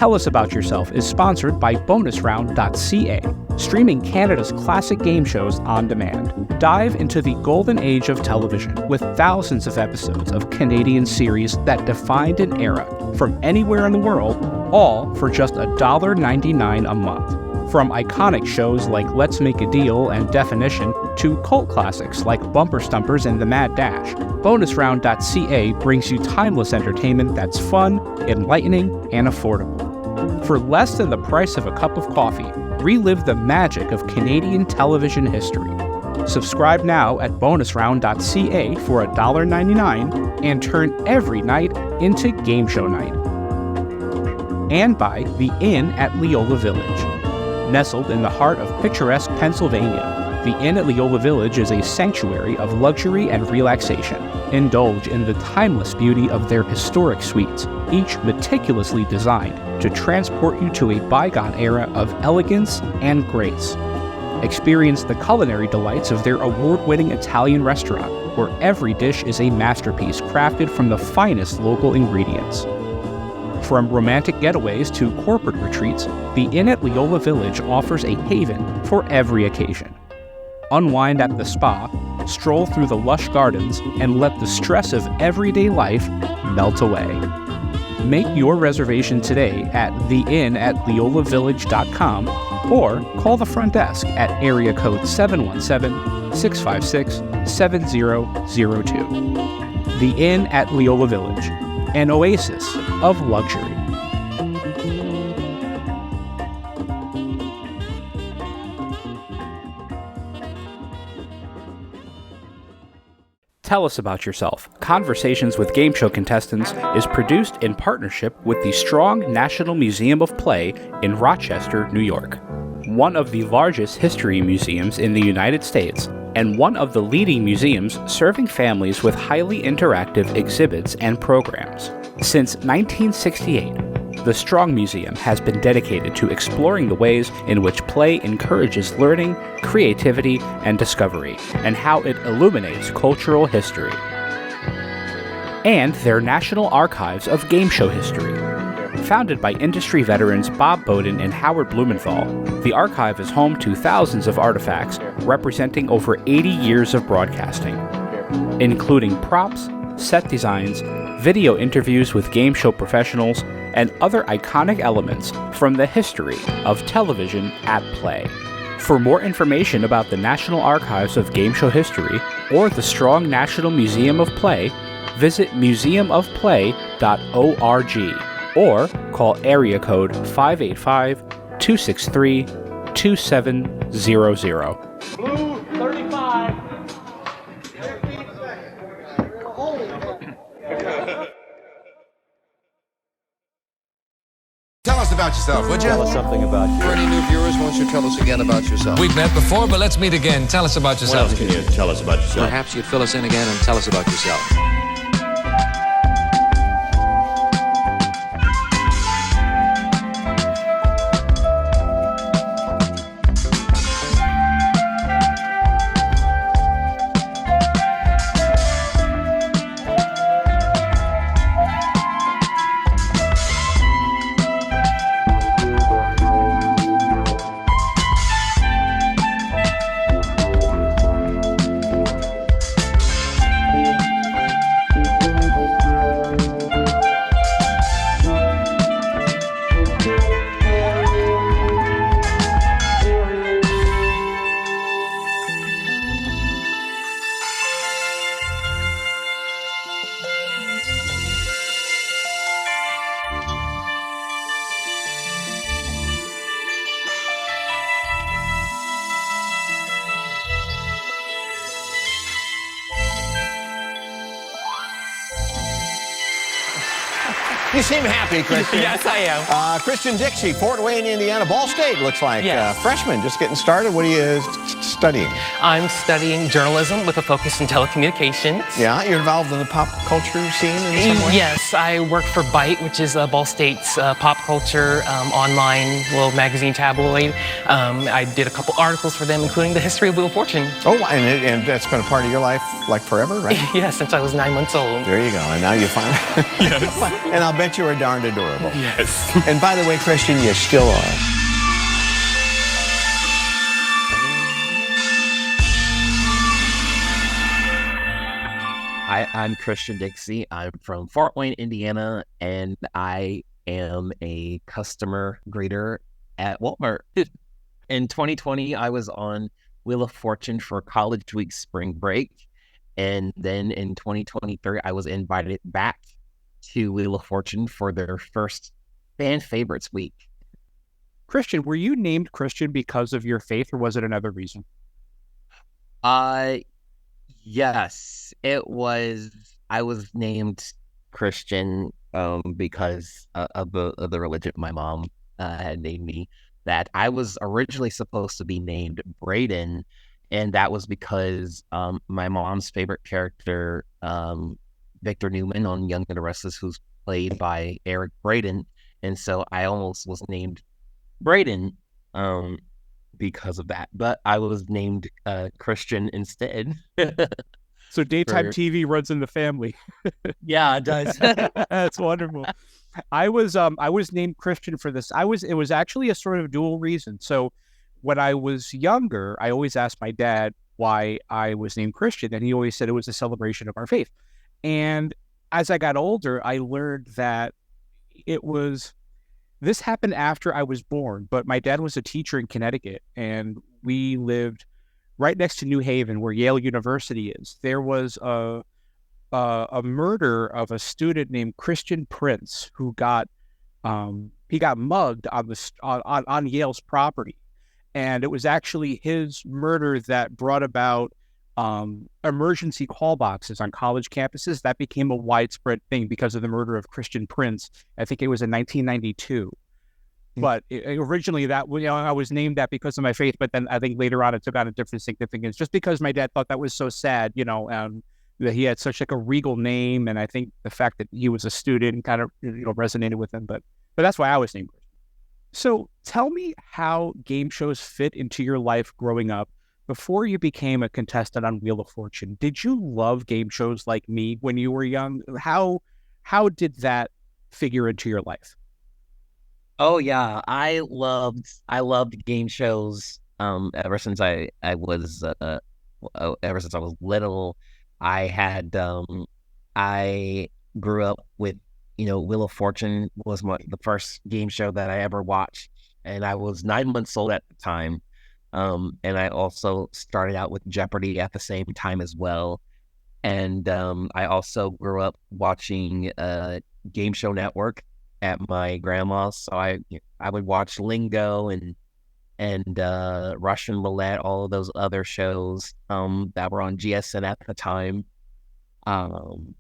Tell Us About Yourself is sponsored by bonusround.ca, streaming Canada's classic game shows on demand. Dive into the golden age of television with thousands of episodes of Canadian series that defined an era from anywhere in the world, all for just $1.99 a month. From iconic shows like Let's Make a Deal and Definition to cult classics like Bumper Stumpers and The Mad Dash, bonusround.ca brings you timeless entertainment that's fun, enlightening, and affordable. For less than the price of a cup of coffee, relive the magic of Canadian television history. Subscribe now at bonusround.ca for $1.99 and turn every night into game show night. And by The Inn at Leola Village. Nestled in the heart of picturesque Pennsylvania, the Inn at Leola Village is a sanctuary of luxury and relaxation. Indulge in the timeless beauty of their historic suites, each meticulously designed to transport you to a bygone era of elegance and grace. Experience the culinary delights of their award-winning Italian restaurant, where every dish is a masterpiece crafted from the finest local ingredients. From romantic getaways to corporate retreats, the Inn at Leola Village offers a haven for every occasion. Unwind at the spa, stroll through the lush gardens, and let the stress of everyday life melt away. Make your reservation today at theinnatleolavillage.com or call the front desk at area code 717-656-7002. The Inn at Leola Village, an oasis of luxury. Tell Us About Yourself, Conversations with Game Show Contestants is produced in partnership with the Strong National Museum of Play in Rochester, New York, one of the largest history museums in the United States, and one of the leading museums serving families with highly interactive exhibits and programs. Since 1968, the Strong Museum has been dedicated to exploring the ways in which play encourages learning, creativity, and discovery, and how it illuminates cultural history. And their National Archives of Game Show History. Founded by industry veterans Bob Bowden and Howard Blumenthal, the archive is home to thousands of artifacts representing over 80 years of broadcasting, including props, set designs, video interviews with game show professionals, and other iconic elements from the history of television at play. For more information about the National Archives of Game Show History or the Strong National Museum of Play, visit museumofplay.org or call area code 585-263-2700. Blue 35. Tell us about yourself, would you? Tell us something about you. For any new viewers, why don't you tell us again about yourself? We've met before, but let's meet again. Tell us about yourself. What else can you tell us about yourself? Perhaps you'd fill us in again and tell us about yourself. You seem happy, Christian. Yes, I am. Christian Dixie, Fort Wayne, Indiana, Ball State, looks like. Yes. Freshman, just getting started. What do you studying? I'm studying journalism with a focus in telecommunications. Yeah, you're involved in the pop culture scene in some way? Yes, I work for Byte, which is Ball State's pop culture online little magazine tabloid. I did a couple articles for them, including the history of Wheel of Fortune. Oh, and that's been a part of your life like forever, right? Yeah, since I was 9 months old. There you go. And now you find Yes. And I'll bet you are darned adorable. Yes. And by the way, Christian, you still are. I'm Christian Dixie. I'm from Fort Wayne, Indiana, and I am a customer greeter at Walmart. In 2020, I was on Wheel of Fortune for College Week spring break. And then in 2023, I was invited back to Wheel of Fortune for their first fan favorites week. Christian, were you named Christian because of your faith, or was it another reason? Yes, it was. I was named Christian because of the religion my mom had named me. That I was originally supposed to be named Braden, and that was because my mom's favorite character, Victor Newman on Young and the Restless, who's played by Eric Braden, and so I almost was named Braden because of that, but I was named Christian instead. So daytime TV runs in the family. Yeah, it does. That's wonderful. I was named Christian for this. It was actually a sort of dual reason. So when I was younger, I always asked my dad why I was named Christian, and he always said it was a celebration of our faith. And as I got older, I learned that this happened after I was born, but my dad was a teacher in Connecticut, and we lived right next to New Haven, where Yale University is. There was a murder of a student named Christian Prince who got mugged on Yale's property, and it was actually his murder that brought about emergency call boxes on college campuses. That became a widespread thing because of the murder of Christian Prince. I think it was in 1992. But originally I was named that because of my faith, but then I think later on it took on a different significance just because my dad thought that was so sad, that he had such like a regal name. And I think the fact that he was a student kind of, resonated with him, but that's why I was named. So tell me how game shows fit into your life growing up before you became a contestant on Wheel of Fortune. Did you love game shows like me when you were young? How did that figure into your life? Oh yeah, I loved game shows ever since I was little. I grew up with Wheel of Fortune was the first game show that I ever watched, and I was 9 months old at the time. And I also started out with Jeopardy at the same time as well. And I also grew up watching Game Show Network at my grandma's, so I would watch Lingo and Russian Roulette, all of those other shows that were on GSN at the time. And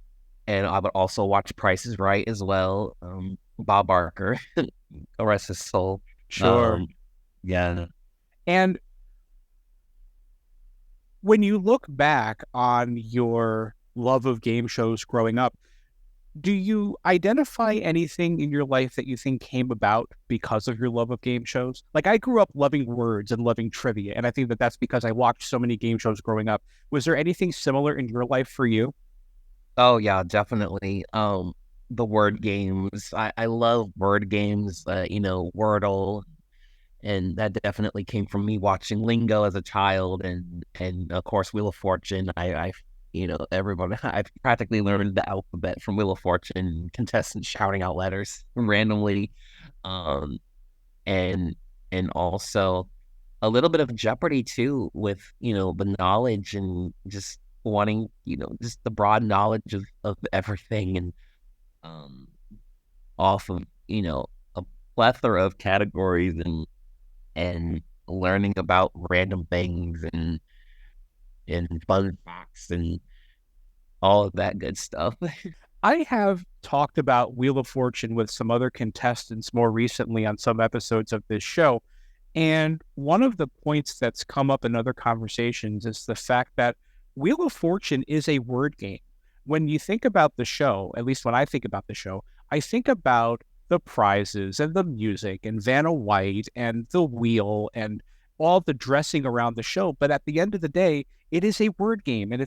I would also watch Price is Right as well. Bob Barker, God rest his soul. Sure. Yeah. And when you look back on your love of game shows growing up, do you identify anything in your life that you think came about because of your love of game shows? Like, I grew up loving words and loving trivia, and I think that that's because I watched so many game shows growing up. Was there anything similar in your life for you? Oh yeah, definitely. The word games. I love word games. Wordle, and that definitely came from me watching Lingo as a child, and of course Wheel of Fortune. Everybody, I've practically learned the alphabet from Wheel of Fortune, contestants shouting out letters randomly, and also a little bit of Jeopardy too, with the knowledge and just wanting just the broad knowledge of everything, and off of a plethora of categories, and learning about random things and fun facts and all of that good stuff. I have talked about Wheel of Fortune with some other contestants more recently on some episodes of this show, And one of the points that's come up in other conversations is the fact that Wheel of Fortune is a word game. When you think about the show, at least when I think about the show, I think about the prizes and the music and Vanna White and the wheel and all the dressing around the show. But at the end of the day, it is a word game, and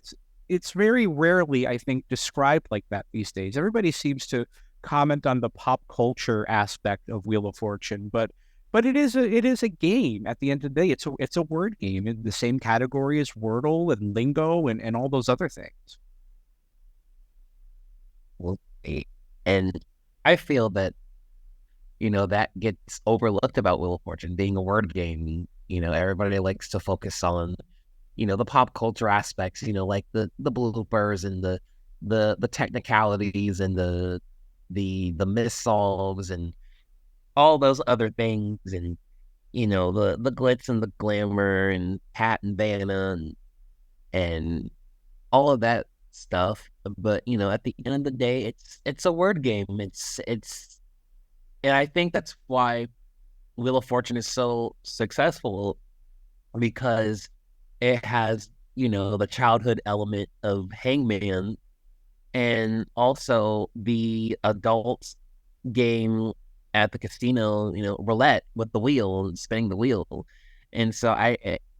it's very rarely, I think, described like that these days. Everybody seems to comment on the pop culture aspect of Wheel of Fortune, but it is a game at the end of the day. It's a word game in the same category as Wordle and Lingo and all those other things. Well, and I feel that, that gets overlooked about Wheel of Fortune being a word game. Everybody likes to focus on, the pop culture aspects, like the bloopers and the technicalities and the missolves and all those other things, and the glitz and the glamour and Pat and Vanna and all of that stuff. But at the end of the day, it's a word game. And I think that's why Wheel of Fortune is so successful, because it has the childhood element of Hangman, and also the adult game at the casino, roulette with the wheel and spinning the wheel. And so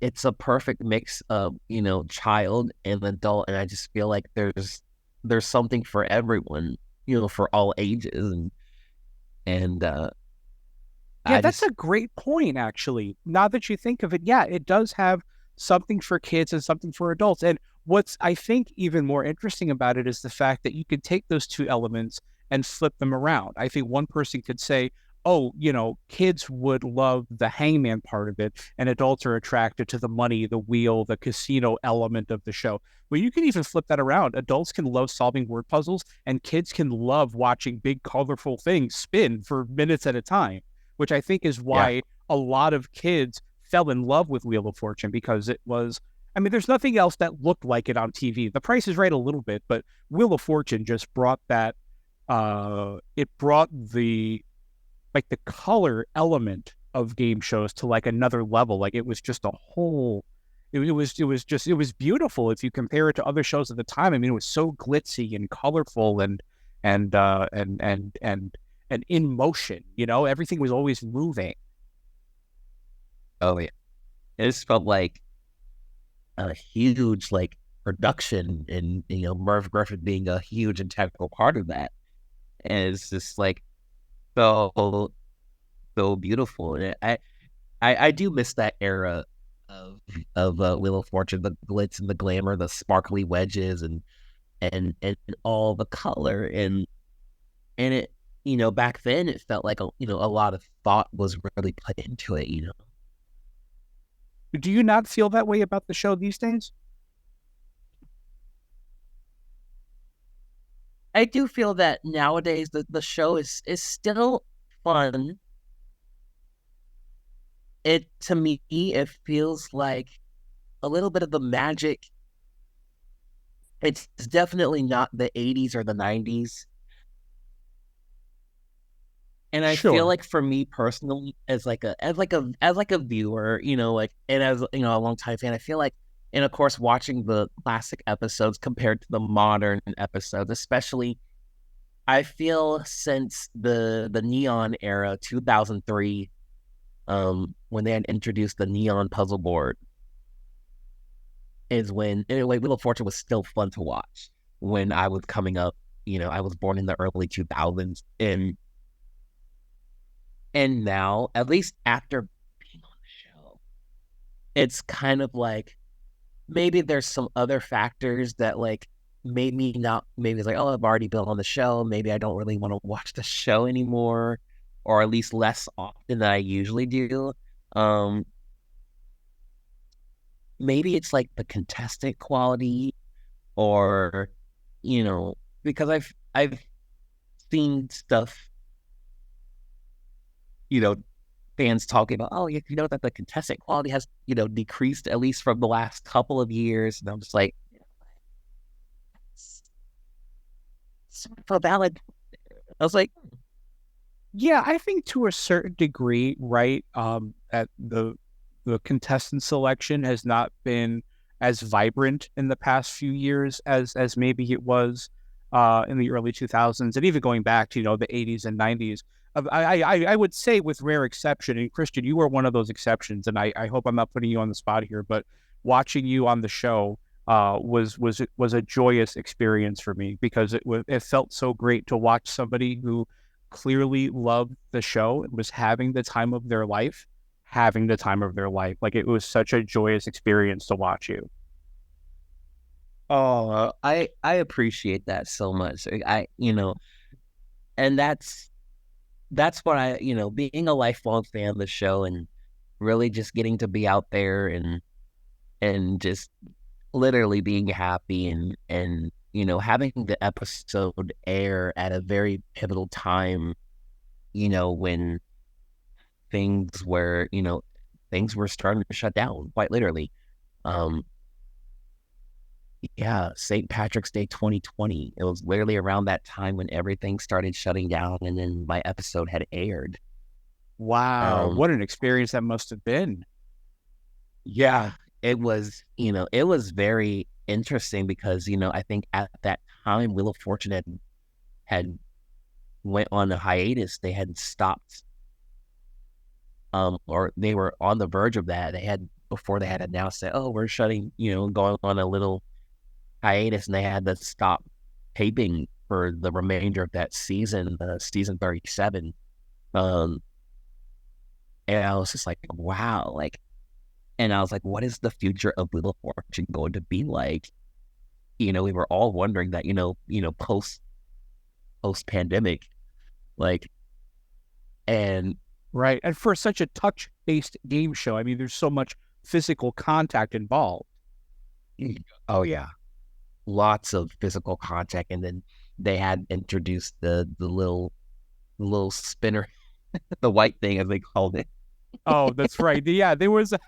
it's a perfect mix of, child and adult. And I just feel like there's something for everyone, for all ages. And Yeah, that's a great point, actually. Now that you think of it, yeah, it does have something for kids and something for adults. And what's, I think, even more interesting about it is the fact that you could take those two elements and flip them around. I think one person could say, oh, kids would love the hangman part of it, and adults are attracted to the money, the wheel, the casino element of the show. Well, you can even flip that around. Adults can love solving word puzzles, and kids can love watching big, colorful things spin for minutes at a time, which I think is why a lot of kids fell in love with Wheel of Fortune, because it was, there's nothing else that looked like it on TV. The Price is Right a little bit, but Wheel of Fortune just brought that, it brought the color element of game shows to another level. It was just a whole, it was beautiful if you compare it to other shows at the time. It was so glitzy and colorful and in motion, everything was always moving. Oh yeah, it just felt like a huge production, and Merv Griffin being a huge integral part of that. And it's just so beautiful. And I do miss that era of Wheel of Fortune, the glitz and the glamour, the sparkly wedges and all the color, and it, back then it felt like a lot of thought was really put into it. Do you not feel that way about the show these days? I do feel that nowadays the show is still fun. To me, it feels like a little bit of the magic. It's definitely not the 80s or the 90s. And I feel like, for me personally, as a viewer, and as a longtime fan, I feel like, and of course, watching the classic episodes compared to the modern episodes, especially, I feel since the Neon era, 2003, when they had introduced the Neon puzzle board, is when, anyway, Wheel of Fortune was still fun to watch when I was coming up. I was born in the early 2000s, and now, at least after being on the show, it's kind of maybe there's some other factors that made me not, maybe it's oh, I've already been on the show, maybe I don't really want to watch the show anymore, or at least less often than I usually do. Maybe it's the contestant quality, or because I've seen stuff, fans talking about, oh, that the contestant quality has, decreased at least from the last couple of years. And I'm just sort of valid. I was Yeah, I think to a certain degree, right? At the contestant selection has not been as vibrant in the past few years as maybe it was in the early 2000s, and even going back to the 80s and 90s. I would say, with rare exception, and Christian, you were one of those exceptions, and I hope I'm not putting you on the spot here, but watching you on the show was a joyous experience for me, because it felt so great to watch somebody who clearly loved the show and was having the time of their life, Like, it was such a joyous experience to watch you. Oh, I appreciate that so much. And that's what being a lifelong fan of the show and really just getting to be out there and just literally being happy and having the episode air at a very pivotal time, when things were, things were starting to shut down, quite literally. Yeah, St. Patrick's Day 2020. It was literally around that time when everything started shutting down, and then my episode had aired. Wow, what an experience that must have been. Yeah, it was very interesting because, I think at that time, Wheel of Fortune had went on a hiatus. They had stopped, or they were on the verge of that. Before they had announced that, oh, we're shutting, going on a little hiatus, and they had to stop taping for the remainder of that season, season 37. And I was just like, wow, and I was like, what is the future of Wheel of Fortune going to be like? We were all wondering that, post pandemic, and Right. And for such a touch-based game show, I mean, there's so much physical contact involved. oh yeah, lots of physical contact. And then they had introduced the little spinner, the white thing as they called it. Oh, that's right. Yeah, there was a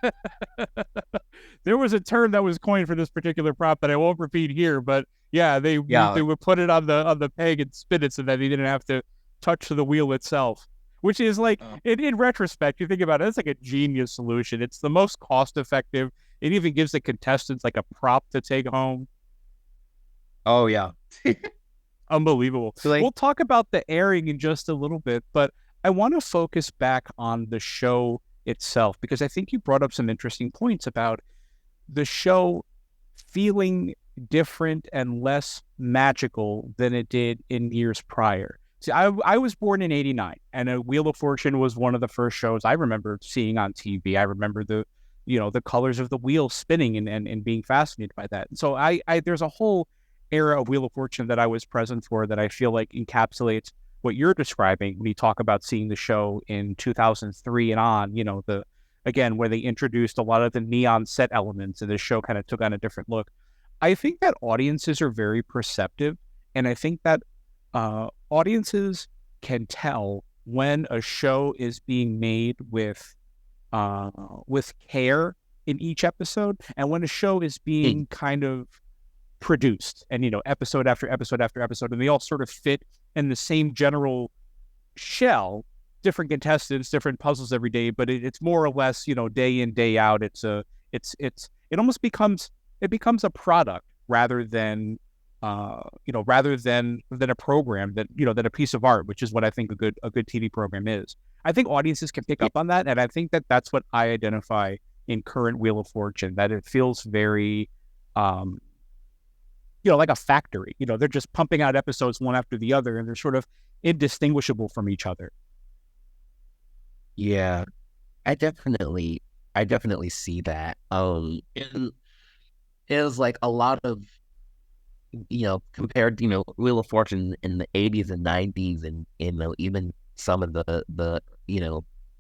term that was coined for this particular prop that I won't repeat here, but yeah, they would put it on the peg and spin it so that they didn't have to touch the wheel itself. Which is in retrospect, you think about it, it's like a genius solution. It's the most cost effective. It even gives the contestants like a prop to take home. Oh yeah. Unbelievable. So, we'll talk about the airing in just a little bit, but I want to focus back on the show itself, because I think you brought up some interesting points about the show feeling different and less magical than it did in years prior. See, I was born in '89, and Wheel of Fortune was one of the first shows I remember seeing on TV. I remember the colors of the wheel spinning and being fascinated by that. And so I there's a whole era of Wheel of Fortune that I was present for that I feel like encapsulates what you're describing when you talk about seeing the show in 2003 and on, where they introduced a lot of the neon set elements and the show kind of took on a different look. I think that audiences are very perceptive, and I think that audiences can tell when a show is being made with care in each episode, and when a show is being kind of produced, and episode after episode after episode, and they all sort of fit in the same general shell, different contestants, different puzzles every day, but it's more or less day in, day out. It almost becomes a product rather than a program than a piece of art, which is what I think a good TV program is. I think audiences can pick up on that, and I think that that's what I identify in current Wheel of Fortune, that it feels very like a factory. They're just pumping out episodes one after the other, and they're sort of indistinguishable from each other. Yeah, I definitely see that. It was like a lot of, compared, Wheel of Fortune in the 80s and 90s, and even some of the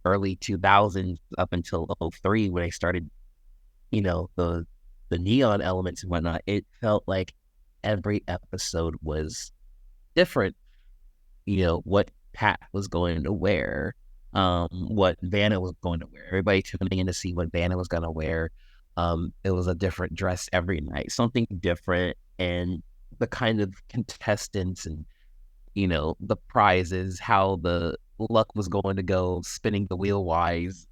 early 2000s up until 2003 when they started, the neon elements and whatnot. It felt like every episode was different. What Pat was going to wear, what Vanna was going to wear. Everybody tuning in to see what Vanna was going to wear. It was a different dress every night, something different, and the kind of contestants and the prizes, how the luck was going to go, spinning the wheel wise,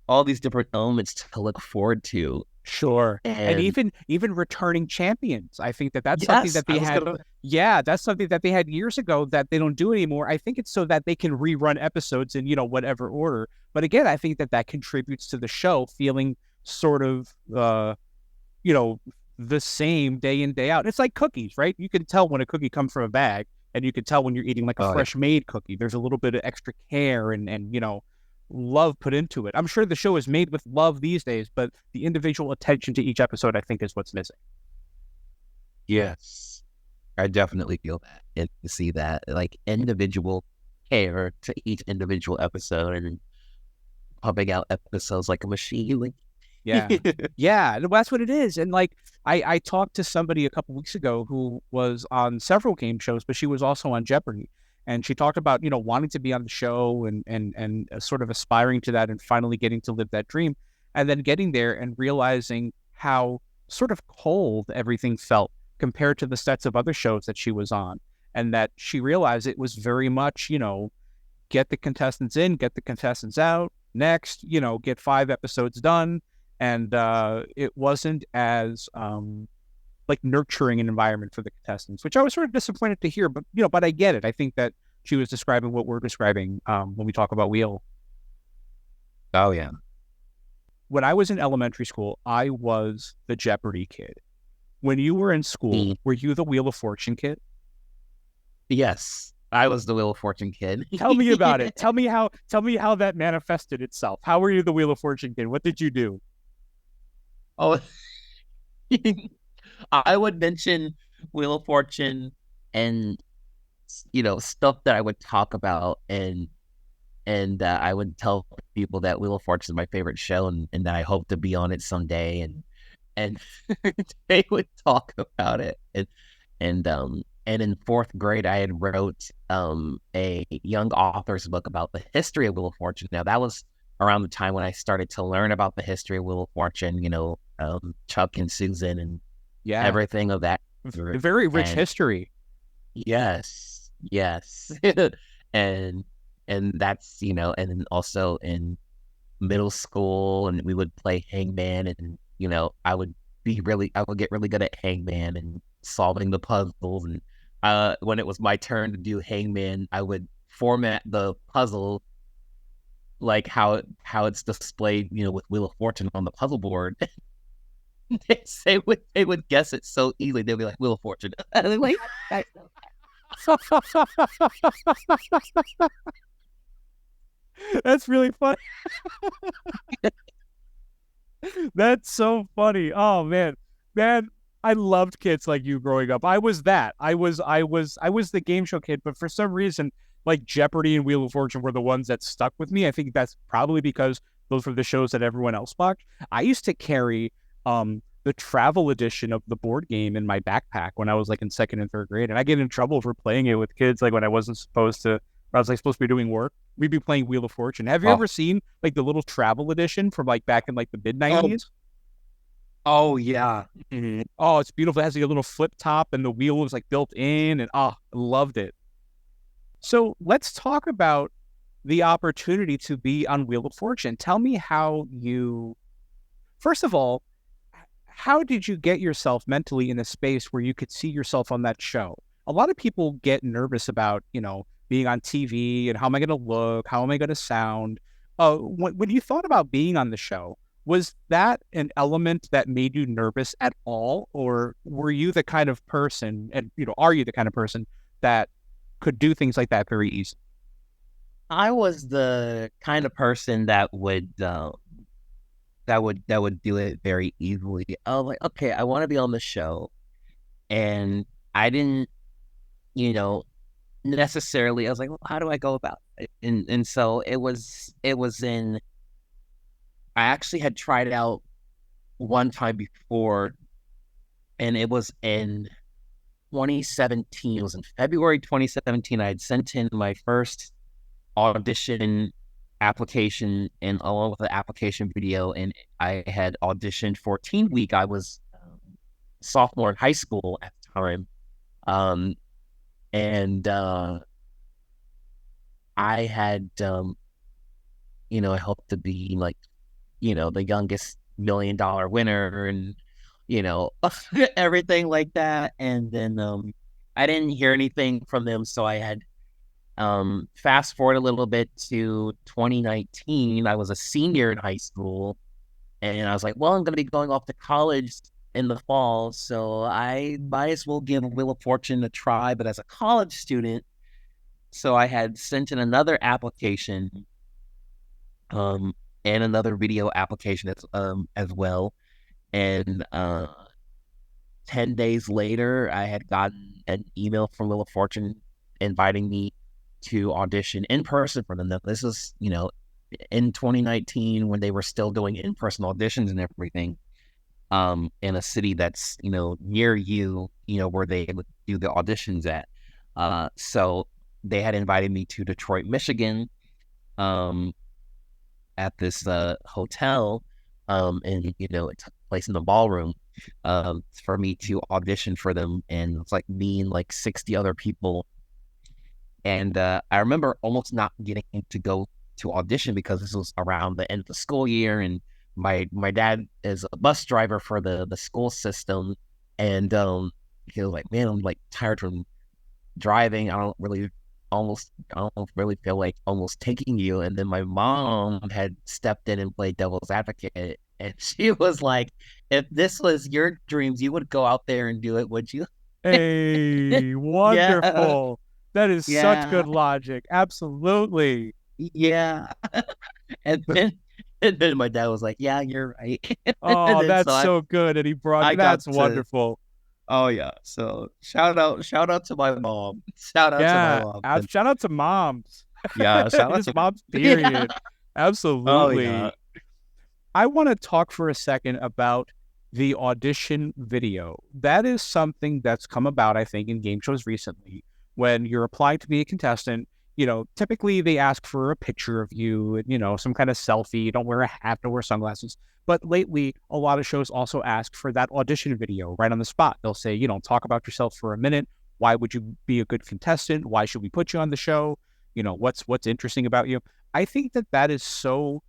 all these different elements to look forward to. Sure. And And even returning champions. I think that's something yes, that they had. Yeah, that's something that they had years ago that they don't do anymore. I think it's so that they can rerun episodes in, whatever order. But again, I think that contributes to the show feeling sort of, the same day in, day out. It's like cookies, right? You can tell when a cookie comes from a bag, and you can tell when you're eating like a fresh made cookie. There's a little bit of extra care and love put into it. I'm sure the show is made with love these days, but the individual attention to each episode, I think, is what's missing. yes, I definitely feel that and see that like individual care to each individual episode and pumping out episodes like a machine. Like, Yeah. Yeah, that's what it is. And like I talked to somebody a couple weeks ago who was on several game shows, but she was also on Jeopardy. And she talked about, wanting to be on the show and sort of aspiring to that and finally getting to live that dream. And then getting there and realizing how sort of cold everything felt compared to the sets of other shows that she was on. And that she realized it was very much, get the contestants in, get the contestants out, next, get 5 episodes done. And it wasn't as like nurturing an environment for the contestants, which I was sort of disappointed to hear. But but I get it. I think that she was describing what we're describing when we talk about Wheel. oh yeah, When I was in elementary school, I was the Jeopardy kid. When you were in school, were you the Wheel of Fortune kid? yes, I was the Wheel of Fortune kid. Tell me about it. Tell me how that manifested itself. How were you the Wheel of Fortune kid? What did you do? Oh, I would mention Wheel of Fortune and stuff that I would talk about and I would tell people that Wheel of Fortune is my favorite show and that I hope to be on it someday and they would talk about it and in 4th grade I had wrote a young author's book about the history of Wheel of Fortune. Now that was around the time when I started to learn about the history of Wheel of Fortune, Chuck and Susan and everything of that. Very rich history. Yes. and that's, and then also in middle school and we would play Hangman and, I would get really good at Hangman and solving the puzzles. And when it was my turn to do Hangman, I would format the puzzle like how it's displayed, with Wheel of Fortune on the puzzle board. they would guess it so easily. They'd be like, Wheel of Fortune. Like, That's really funny. That's so funny. Oh man, I loved kids like you growing up. I was that. I was the game show kid, but for some reason, like Jeopardy and Wheel of Fortune were the ones that stuck with me. I think that's probably because those were the shows that everyone else watched. I used to carry the travel edition of the board game in my backpack when I was like in 2nd and 3rd grade, and I get in trouble for playing it with kids like when I wasn't supposed to. I was like supposed to be doing work. We'd be playing Wheel of Fortune. Have you ever seen like the little travel edition from like back in like the mid-90s? oh yeah. Mm-hmm. Oh, it's beautiful. It has like a little flip top and the wheel was like built in and I loved it. So let's talk about the opportunity to be on Wheel of Fortune. Tell me first of all, how did you get yourself mentally in a space where you could see yourself on that show? A lot of people get nervous about, being on TV and how am I going to look? How am I going to sound? When you thought about being on the show, was that an element that made you nervous at all? Or were you the kind of person, and are you the kind of person that could do things like that very easily? I was the kind of person that would do it very easily. I was like, okay, I want to be on the show, and I didn't, necessarily. I was like, well, how do I go about it? And so it was in. I actually had tried it out one time before, and it was in 2017. It was in February 2017. I had sent in my first audition application and along with the application video, and I had auditioned for Teen Week. I was sophomore in high school at the time, and I had, I hoped to be like, the youngest $1 million winner and, everything like that. And then I didn't hear anything from them. So I had fast forward a little bit to 2019. I was a senior in high school and I was like, well, I'm going to be going off to college in the fall. So I might as well give Wheel of Fortune a try, but as a college student. So I had sent in another application and another video application as well. And 10 days later, I had gotten an email from Wheel of Fortune inviting me to audition in person for them. Now, this is, in 2019 when they were still doing in-person auditions and everything, in a city that's, near you, where they would do the auditions at. So they had invited me to Detroit, Michigan, at this hotel, and it took place in the ballroom for me to audition for them, and it's like me and like 60 other people. And I remember almost not getting to go to audition because this was around the end of the school year, and my dad is a bus driver for the school system, and he was like, man, I'm like tired from driving. I don't really feel like almost taking you. And then my mom had stepped in and played devil's advocate, and she was like, if this was your dreams, you would go out there and do it, would you? Hey, wonderful. That is Yeah. such good logic. Absolutely. Yeah. And then my dad was like, yeah, you're right. Oh, And then that's so so good. And he brought I got that's to- wonderful. Oh yeah. So shout out to my mom. Shout out to my mom. Shout out to moms. Yeah, shout out Just to moms, period. Absolutely. Oh, yeah. I want to talk for a second about the audition video. That is something that's come about, I think, in game shows recently. When you're applying to be a contestant, typically they ask for a picture of you and, some kind of selfie. You don't wear a hat, don't wear sunglasses. But lately, a lot of shows also ask for that audition video right on the spot. They'll say, talk about yourself for a minute. Why would you be a good contestant? Why should we put you on the show? What's interesting about you? I think that is so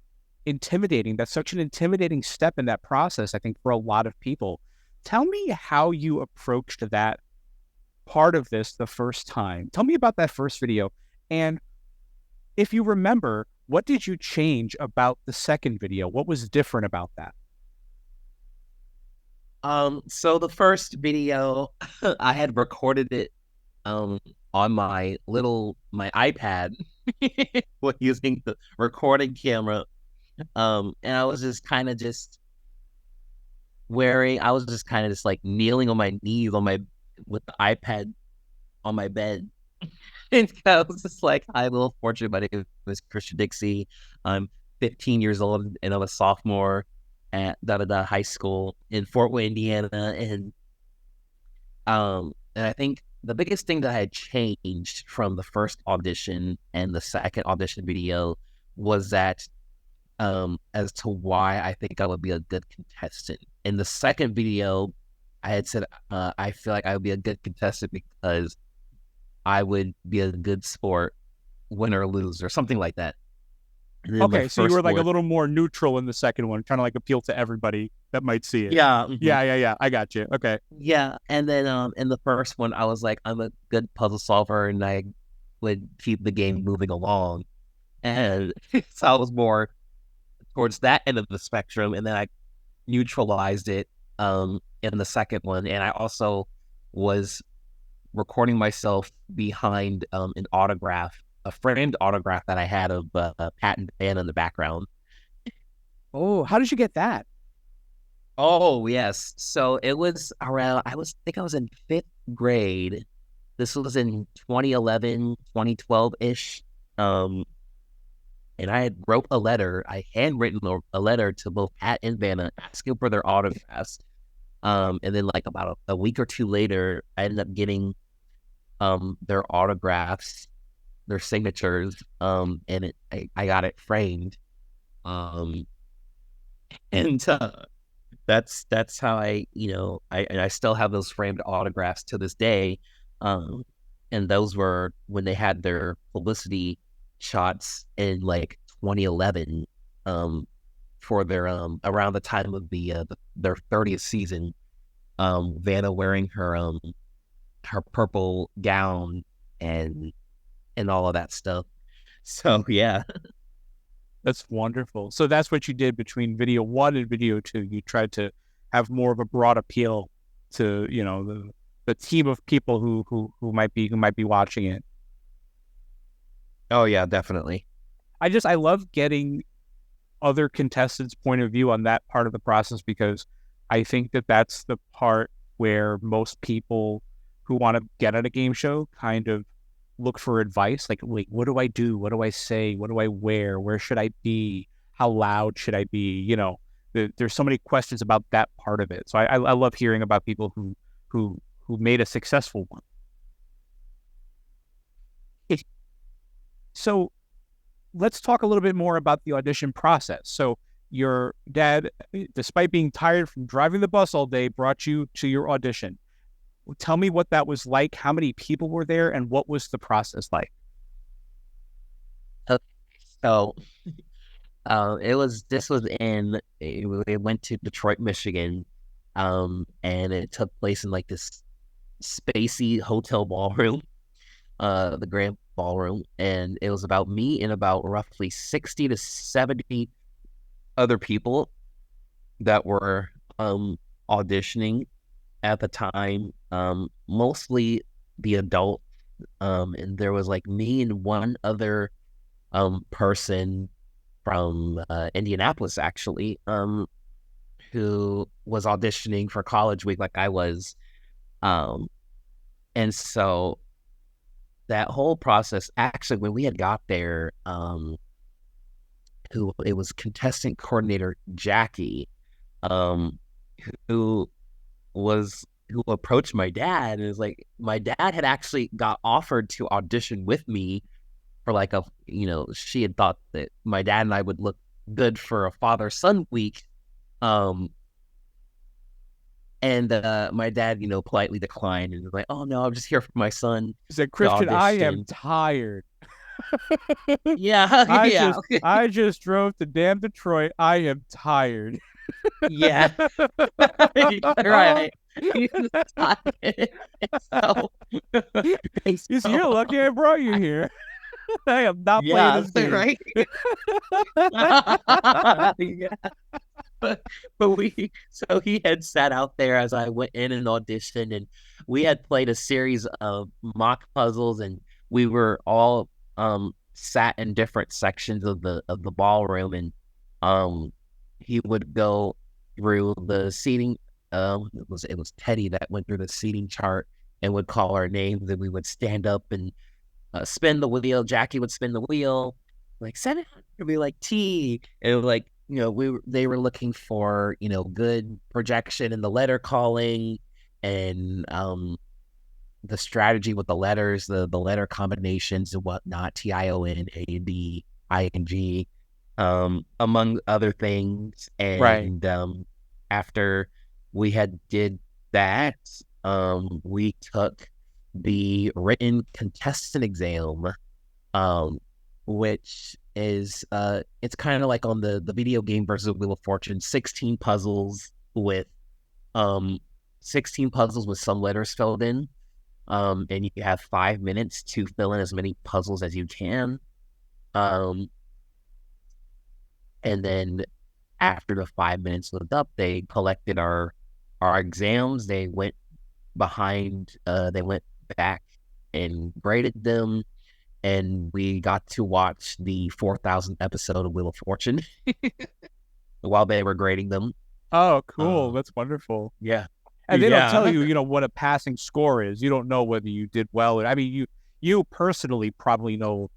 intimidating. That's such an intimidating step in that process, I think, for a lot of people. Tell me how you approached that part of this the first time. Tell me about that first video. And if you remember, what did you change about the second video? What was different about that? So the first video, I had recorded it on my iPad with using the recording camera. And I was just kind of like kneeling on my knees with the iPad on my bed. And I was just like, hi, Wheel of Fortune. My name is Christian Dixie. I'm 15 years old and I'm a sophomore at high school in Fort Wayne, Indiana. And I think the biggest thing that I had changed from the first audition and the second audition video was that as to why I think I would be a good contestant. In the second video, I had said I feel like I would be a good contestant because I would be a good sport, win or lose, or something like that. Okay, so you were like a little more neutral in the second one, trying to like appeal to everybody that might see it. Yeah. Yeah. I got you. Okay. Yeah. And then in the first one, I was like, I'm a good puzzle solver and I would keep the game moving along. And so I was more towards that end of the spectrum. And then I neutralized it in the second one. And I also was recording myself behind an autograph, a framed autograph that I had of Pat and Dan in the background. Oh, how did you get that? Oh, yes. So it was around, I think I was in 5th grade. This was in 2011, 2012-ish. And I had wrote a letter. I handwritten a letter to both Pat and Vanna asking for their autographs. And then like about a week or two later, I ended up getting their autographs, their signatures, and I got it framed. And that's how I still have those framed autographs to this day. And those were when they had their publicity shots in like 2011 for their around the time of their 30th season. Vanna wearing her purple gown and all of that stuff. So yeah. That's wonderful. So that's what you did between video 1 and video 2. You tried to have more of a broad appeal to, you know, the team of people who might be watching it. Oh yeah, definitely. I love getting other contestants' point of view on that part of the process, because I think that that's the part where most people who want to get at a game show kind of look for advice. Like, wait, what do I do? What do I say? What do I wear? Where should I be? How loud should I be? You know, there's so many questions about that part of it. So I love hearing about people who made a successful one. So let's talk a little bit more about the audition process. So your dad, despite being tired from driving the bus all day, brought you to your audition. Tell me what that was like. How many people were there, and what was the process like? Okay. So it went to Detroit, Michigan, and it took place in like this spacey hotel ballroom, the Grand Ballroom, and it was about me and about roughly 60 to 70 other people that were auditioning at the time, mostly the adult, and there was like me and one other person from Indianapolis, actually, who was auditioning for College Week like I was. And so that whole process, actually, when we had got there, it was contestant coordinator Jackie, who approached my dad, and was like, my dad had actually got offered to audition with me for like she had thought that my dad and I would look good for a father-son week. And my dad, politely declined and was like, "Oh no, I'm just here for my son." He said, "Christian, I am tired." Yeah, I just drove to damn Detroit. I am tired. Yeah, right. So, you see, you're lucky I brought you here. I am not playing this game. Right? Yeah. But so he had sat out there as I went in and auditioned, and we had played a series of mock puzzles, and we were all sat in different sections of the ballroom, and he would go through the seating. It was Teddy that went through the seating chart and would call our names, and we would stand up and spin the wheel. Jackie would spin the wheel, like 700, it'd be like T, and like, they were looking for, good projection in the letter calling, and the strategy with the letters, the letter combinations and whatnot, TION, AD, ING, among other things. And Right. After we had did that, we took the written contestant exam, which is it's kind of like on the video game version of Wheel of Fortune, 16 puzzles with some letters filled in, and you have 5 minutes to fill in as many puzzles as you can, and then after the 5 minutes was up, they collected our exams. They went back and graded them, and we got to watch the 4,000th episode of Wheel of Fortune while they were grading them. Oh, cool. That's wonderful. Yeah. And they don't tell you, what a passing score is. You don't know whether you did well. I mean, you personally probably know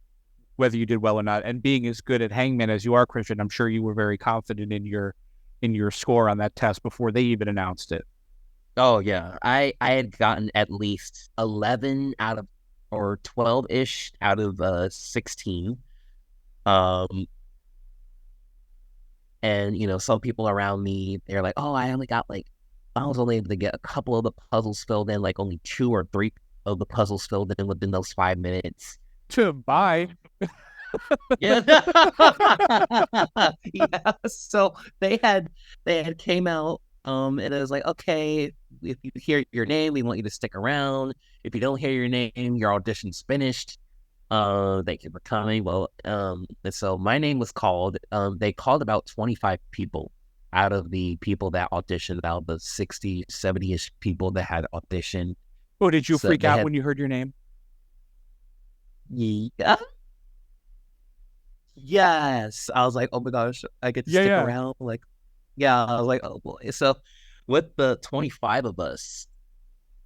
whether you did well or not. And being as good at Hangman as you are, Christian, I'm sure you were very confident in your score on that test before they even announced it. Oh, yeah. I had gotten at least 11 out of, or 12-ish out of 16. And, some people around me, they're like, "Oh, I was only able to get a couple of the puzzles filled in, like only 2 or 3 of the puzzles filled in within those 5 minutes." Bye. Yeah. Yeah. So they had came out, and it was like, okay, if you hear your name, we want you to stick around. If you don't hear your name, your audition's finished. Thank you for coming. Well, and so my name was called. They called about 25 people out of the people that auditioned, out of the 60, 70-ish people that had auditioned. Oh, did you So freak they out had- when you heard your name? Yeah. Yes. I was like, oh my gosh, I get to stick Yeah. around. Like, yeah, I was like, oh boy. So with the 25 of us,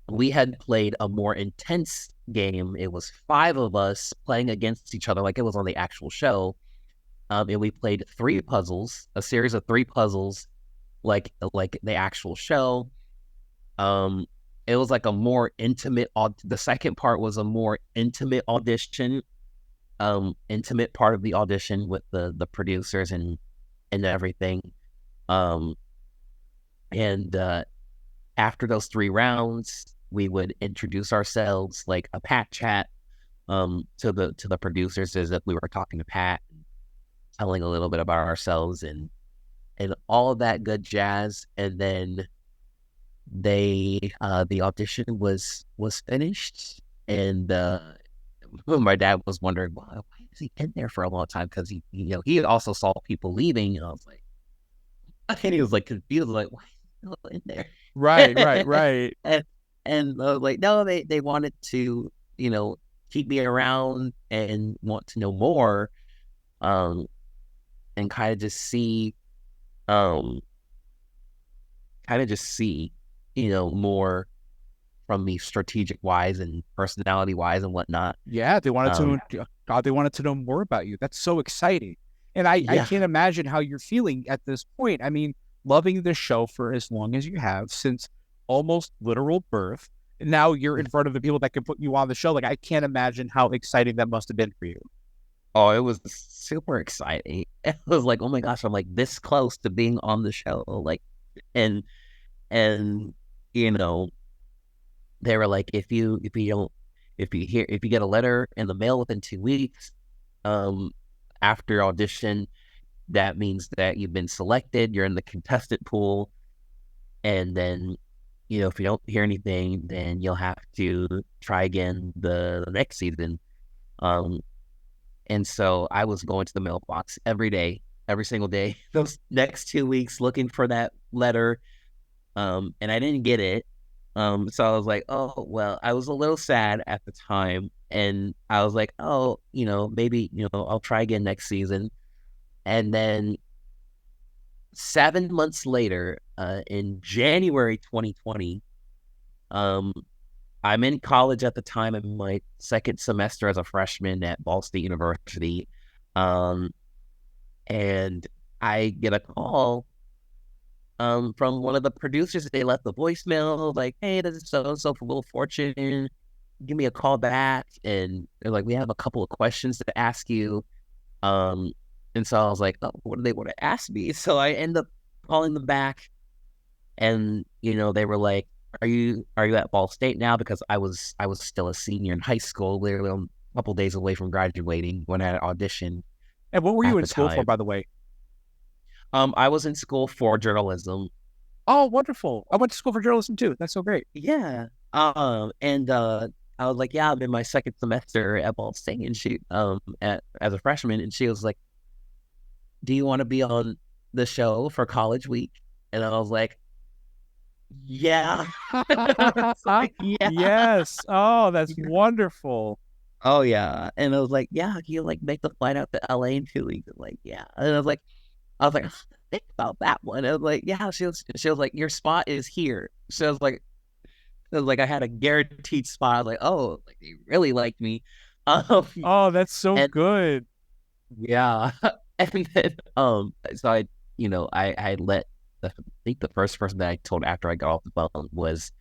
we had played a more intense game. It was 5 of us playing against each other, like it was on the actual show. And we played 3 puzzles, a series of 3 puzzles, like the actual show. It was like a more intimate. The second part was a more intimate audition. Intimate part of the audition with the producers and everything. And after those 3 rounds, we would introduce ourselves like a Pat chat to the producers, as if we were talking to Pat, telling a little bit about ourselves and all of that good jazz. And then the audition was finished, and my dad was wondering, why is he in there for a long time? Because he also saw people leaving, and I was like, and he was like confused, like, why is he still in there? Right. And I was like, no, they wanted to, keep me around and want to know more, and kind of just see, more from me, strategic wise and personality wise and whatnot. Yeah, they wanted to. God, they wanted to know more about you. That's so exciting, and I Yeah. can't imagine how you're feeling at this point. I mean, loving the show for as long as you have, since almost literal birth, and now you're in front of the people that can put you on the show. Like, I can't imagine how exciting that must have been for you. Oh, it was super exciting. It was like, oh my gosh, I'm like this close to being on the show. Like, and they were like, if you get a letter in the mail within 2 weeks, after audition, that means that you've been selected. You're in the contestant pool, and then if you don't hear anything, then you'll have to try again the next season. And so I was going to the mailbox every day, every single day, those next 2 weeks, looking for that letter. And I didn't get it. So I was like, oh, well, I was a little sad at the time. And I was like, oh, maybe, I'll try again next season. And then 7 months later, in January 2020, I'm in college at the time. I'm in my 2nd semester as a freshman at Ball State University. And I get a call from one of the producers. They left the voicemail like, hey, this is so-and-so from Wheel of Fortune. Give me a call back. And they're like, we have a couple of questions to ask you. And so I was like, oh, what do they want to ask me? So I end up calling them back. And, they were like, are you at Ball State now? Because I was still a senior in high school, literally a couple days away from graduating when I had auditioned. And what were you At in the school for, time. by the way? I was in school for journalism. Oh, wonderful! I went to school for journalism too. That's so great. Yeah. And I was like, yeah, I'm in my 2nd semester at Ball State, and she as a freshman, and she was like, do you want to be on the show for college week? And I was like, yeah. It's like, yeah. Yes. Oh, that's wonderful. Oh yeah. And I was like, yeah, can you like make the flight out to LA in 2 weeks? I'm like, yeah. And I was like, think about that one. I was like, yeah. She was like, your spot is here. So I was like, I had a guaranteed spot. I was like, oh, like they really liked me. Oh, that's so and- good. Yeah. And then so I let I think the first person that I told after I got off the phone was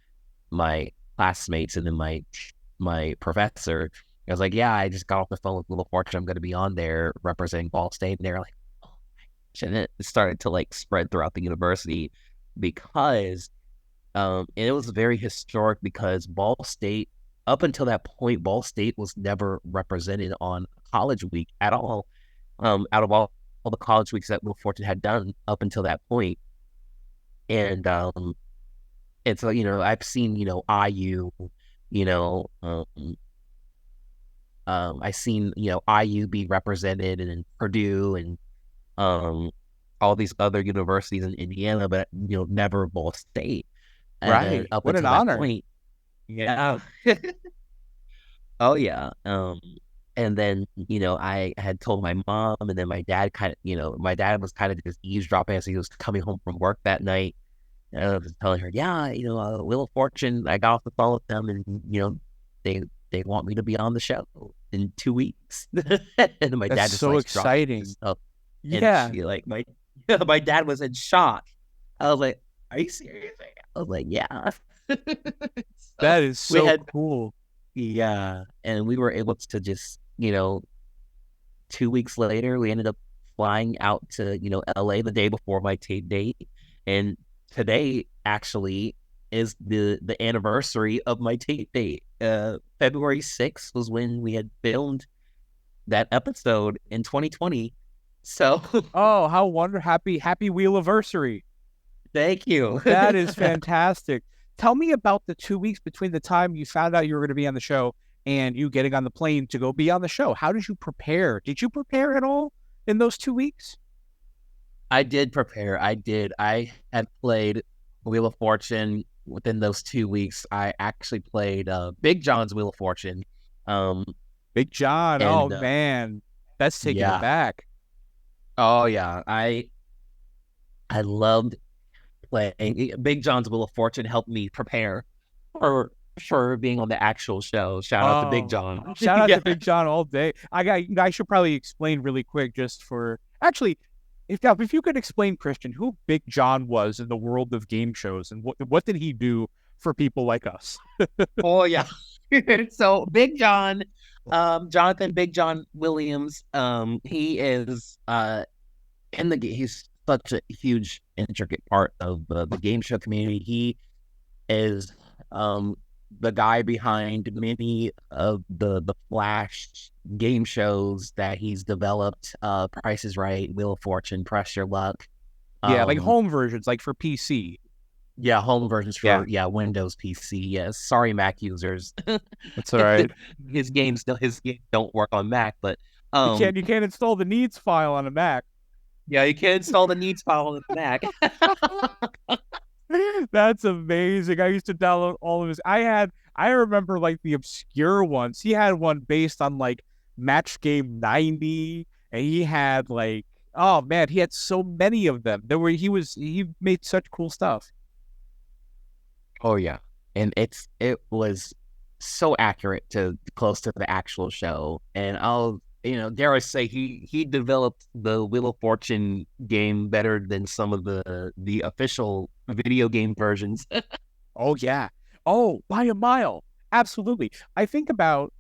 my classmates, and then my professor. I was like, yeah, I just got off the phone with Wheel of Fortune. I'm going to be on there representing Ball State. And they're like, oh my gosh. And it started to like spread throughout the university, because and it was very historic, because Ball State, up until that point, Ball State was never represented on a college week at all. Out of all the college weeks that Wheel of Fortune had done up until that point. And so, I've seen, IU, I've seen, IU be represented and Purdue and all these other universities in Indiana, but, never Ball State. And Right. up What an until that honor. point, yeah. Oh, yeah. And then, I had told my mom, and then my dad my dad was kind of just eavesdropping as he was coming home from work that night. And I was telling her, yeah, Wheel of Fortune, I got off the phone with them, and, they want me to be on the show in 2 weeks. And my dad That's just so like dropped exciting. his stuff. And Yeah. she, like, my dad was in shock. I was like, are you serious? I was like, yeah. That is so had- cool. Yeah. And we were able to just, 2 weeks later, we ended up flying out to, LA the day before my tape date. And today actually is the anniversary of my tape date. February 6th was when we had filmed that episode in 2020. So Oh, how happy Wheeliversary. thank you. That is fantastic. Tell me about the 2 weeks between the time you found out you were going to be on the show and you getting on the plane to go be on the show. How did you prepare? Did you prepare at all in those 2 weeks? I did prepare. I did. I had played Wheel of Fortune within those 2 weeks. I actually played Big John's Wheel of Fortune. Big John. And, Man, that's taking yeah. it back. Oh yeah, I loved playing Big John's Wheel of Fortune. Helped me prepare for being on the actual show. Shout out to Big John. Shout out Yeah. to Big John all day. I should probably explain really quick just for actually, if you could explain, Christian, who Big John was in the world of game shows and what did he do for people like us? Oh yeah. So Big John, Jonathan Big John Williams, he is he's such a huge intricate part of the game show community. He is the guy behind many of the Flash game shows that he's developed. Price is Right, Wheel of Fortune, Press Your Luck. Yeah, like home versions, like for PC. Yeah, home versions for Windows PC. Yes, sorry, Mac users. That's all right. his games don't work on Mac, but You can't install the needs file on a Mac. yeah, you can install the needs file on the Mac. That's amazing. I used to download all of his. I remember like the obscure ones. He had one based on like Match Game 90, and he had like, oh man, he had so many of them. He made such cool stuff. Oh yeah, and it was so accurate to close to the actual show. And I'll dare I say he developed the Wheel of Fortune game better than some of the official video game versions. Oh yeah. Oh, by a mile. Absolutely. I think about,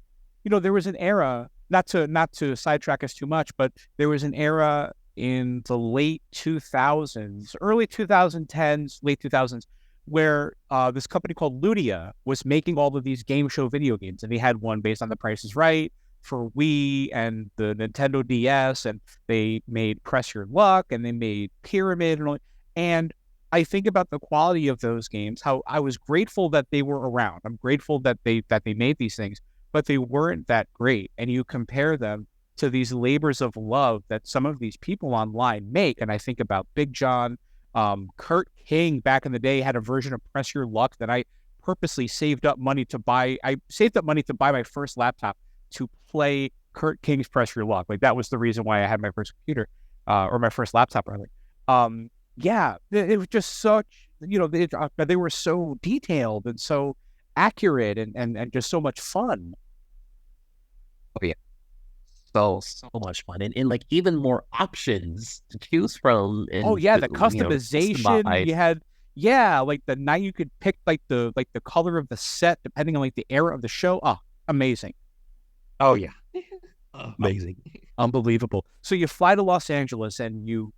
there was an era, not to sidetrack us too much, but there was an era in the late 2000s, early 2010s, late 2000s, where this company called Ludia was making all of these game show video games. And they had one based on The Price is Right for Wii and the Nintendo DS, and they made Press Your Luck, and they made Pyramid, and I think about the quality of those games, how I was grateful that they were around. I'm grateful that they made these things, but they weren't that great. And you compare them to these labors of love that some of these people online make, and I think about Big John, Kurt King back in the day had a version of Press Your Luck that I purposely saved up money to buy. I saved up money to buy my first laptop to play Kurt King's Press Your Luck. Like that was the reason why I had my first computer, or my first laptop rather. Yeah, it was just such, they were so detailed and so accurate and just so much fun. Oh yeah, so much fun, and like even more options to choose from. And oh yeah, the customization you had. Yeah, like now you could pick like the color of the set depending on like the era of the show. Oh, amazing. Oh yeah, amazing, unbelievable. So you fly to Los Angeles and you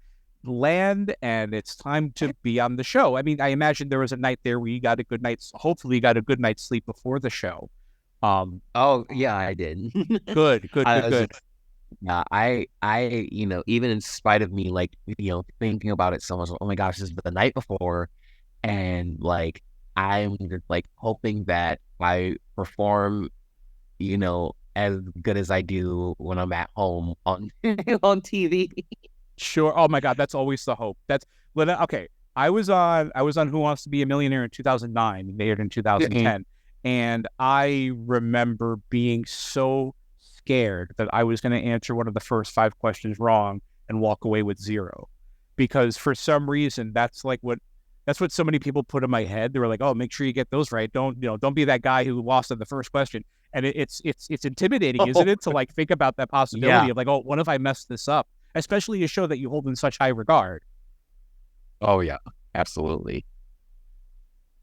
land, and it's time to be on the show. I mean, I imagine there was a night there where you got a good night's. Hopefully, you got a good night's sleep before the show. Oh yeah, I did. Good. even in spite of me, like, thinking about it so much, oh my gosh, this is the night before, and like, I'm just like hoping that I perform, as good as I do when I'm at home on on TV. Sure. Oh my God, that's always the hope. Okay. I was on Who Wants to Be a Millionaire in 2009, and they aired in 2010, and I remember being so scared that I was going to answer one of the first 5 questions wrong and walk away with 0, because for some reason that's what so many people put in my head. They were like, "Oh, make sure you get those right. Don't be that guy who lost on the first question." And it's intimidating, isn't it, to like think about that possibility of like, "Oh, what if I mess this up?" Especially a show that you hold in such high regard. Oh yeah, absolutely.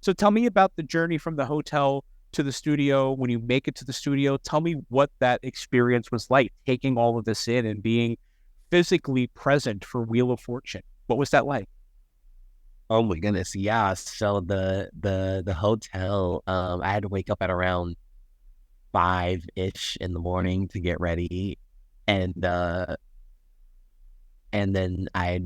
So tell me about the journey from the hotel to the studio. When you make it to the studio, tell me what that experience was like, taking all of this in and being physically present for Wheel of Fortune. What was that like? Oh my goodness, yeah. So the hotel, I had to wake up at around 5-ish in the morning to get ready, and then I